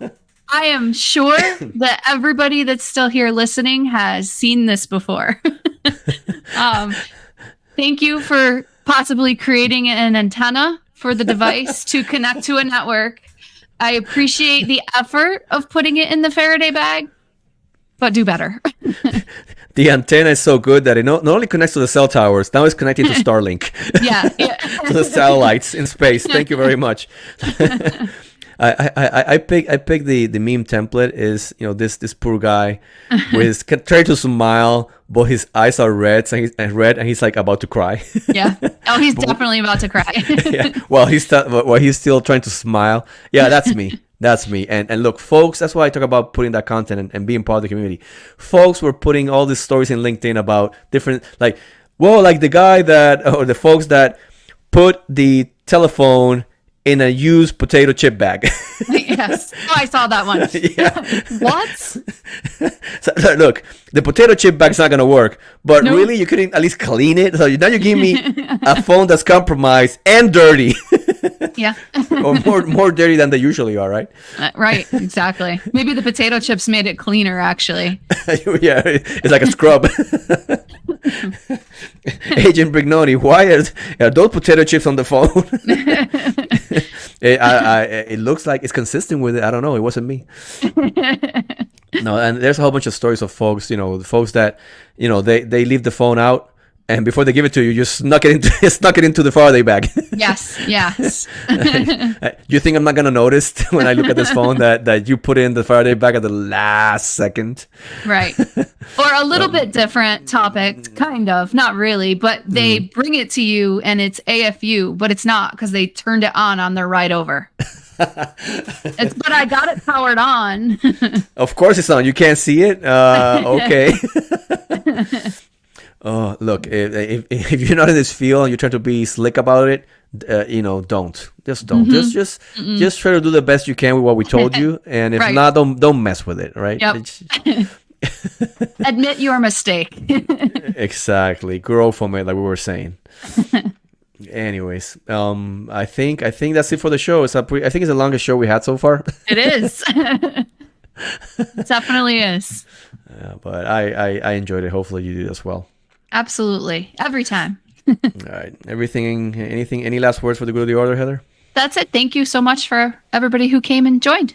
I am sure that everybody that's still here listening has seen this before. Thank you for possibly creating an antenna for the device to connect to a network. I appreciate the effort of putting it in the Faraday bag, but do better. The antenna is so good that it not only connects to the cell towers, now it's connected to Starlink. Yeah. To the satellites in space. Thank you very much. I picked the meme template is this poor guy with trying to smile, but his eyes are red and he's like about to cry. Yeah. Oh, he's definitely about to cry. Yeah. While he's still trying to smile. Yeah, that's me. That's me. And look, folks, that's why I talk about putting that content and being part of the community. Folks were putting all these stories in LinkedIn about different, like the guy or the folks that put the telephone in a used potato chip bag. Yes. Oh, I saw that one. Yeah. What? So, look, the potato chip bag's not going to work, but really you couldn't at least clean it. So now you give me a phone that's compromised and dirty. Yeah. Or more dirty than they usually are, right? Right, exactly. Maybe the potato chips made it cleaner, actually. Yeah, it's like a scrub. Agent Brignoni, why are those potato chips on the phone? It looks like it's consistent with it. I don't know. It wasn't me. No, and there's a whole bunch of stories of folks, folks that, they leave the phone out And before they give it to you, you snuck it into the Faraday bag. Yes, yes. You think I'm not gonna notice when I look at this phone that you put in the Faraday bag at the last second? Right. Or a little bit different topic, kind of, not really, but they bring it to you and it's AFU, but it's not because they turned it on their ride over. But I got it powered on. Of course it's on. You can't see it. Okay. Oh, look, if you're not in this field and you're trying to be slick about it, don't. Just don't. Just try to do the best you can with what we told you, and if Right. not, don't mess with it, right? Yep. Admit your mistake. Exactly. Grow from it, like we were saying. Anyways, I think that's it for the show. I think it's the longest show we had so far. It is. It definitely is. But I enjoyed it. Hopefully you did as well. Absolutely. Every time. All right. Any last words for the good of the order, Heather? That's it. Thank you so much for everybody who came and joined.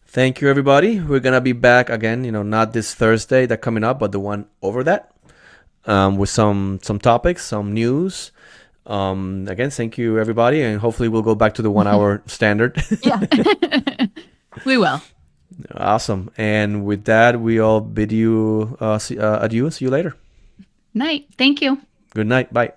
Thank you, everybody. We're going to be back again, not this Thursday that coming up, but the one over that, with some topics, some news. Again, thank you, everybody. And hopefully we'll go back to the 1 hour standard. Yeah. We will. Awesome. And with that, we all bid you adieu. See you later. Night. Thank you. Good night. Bye.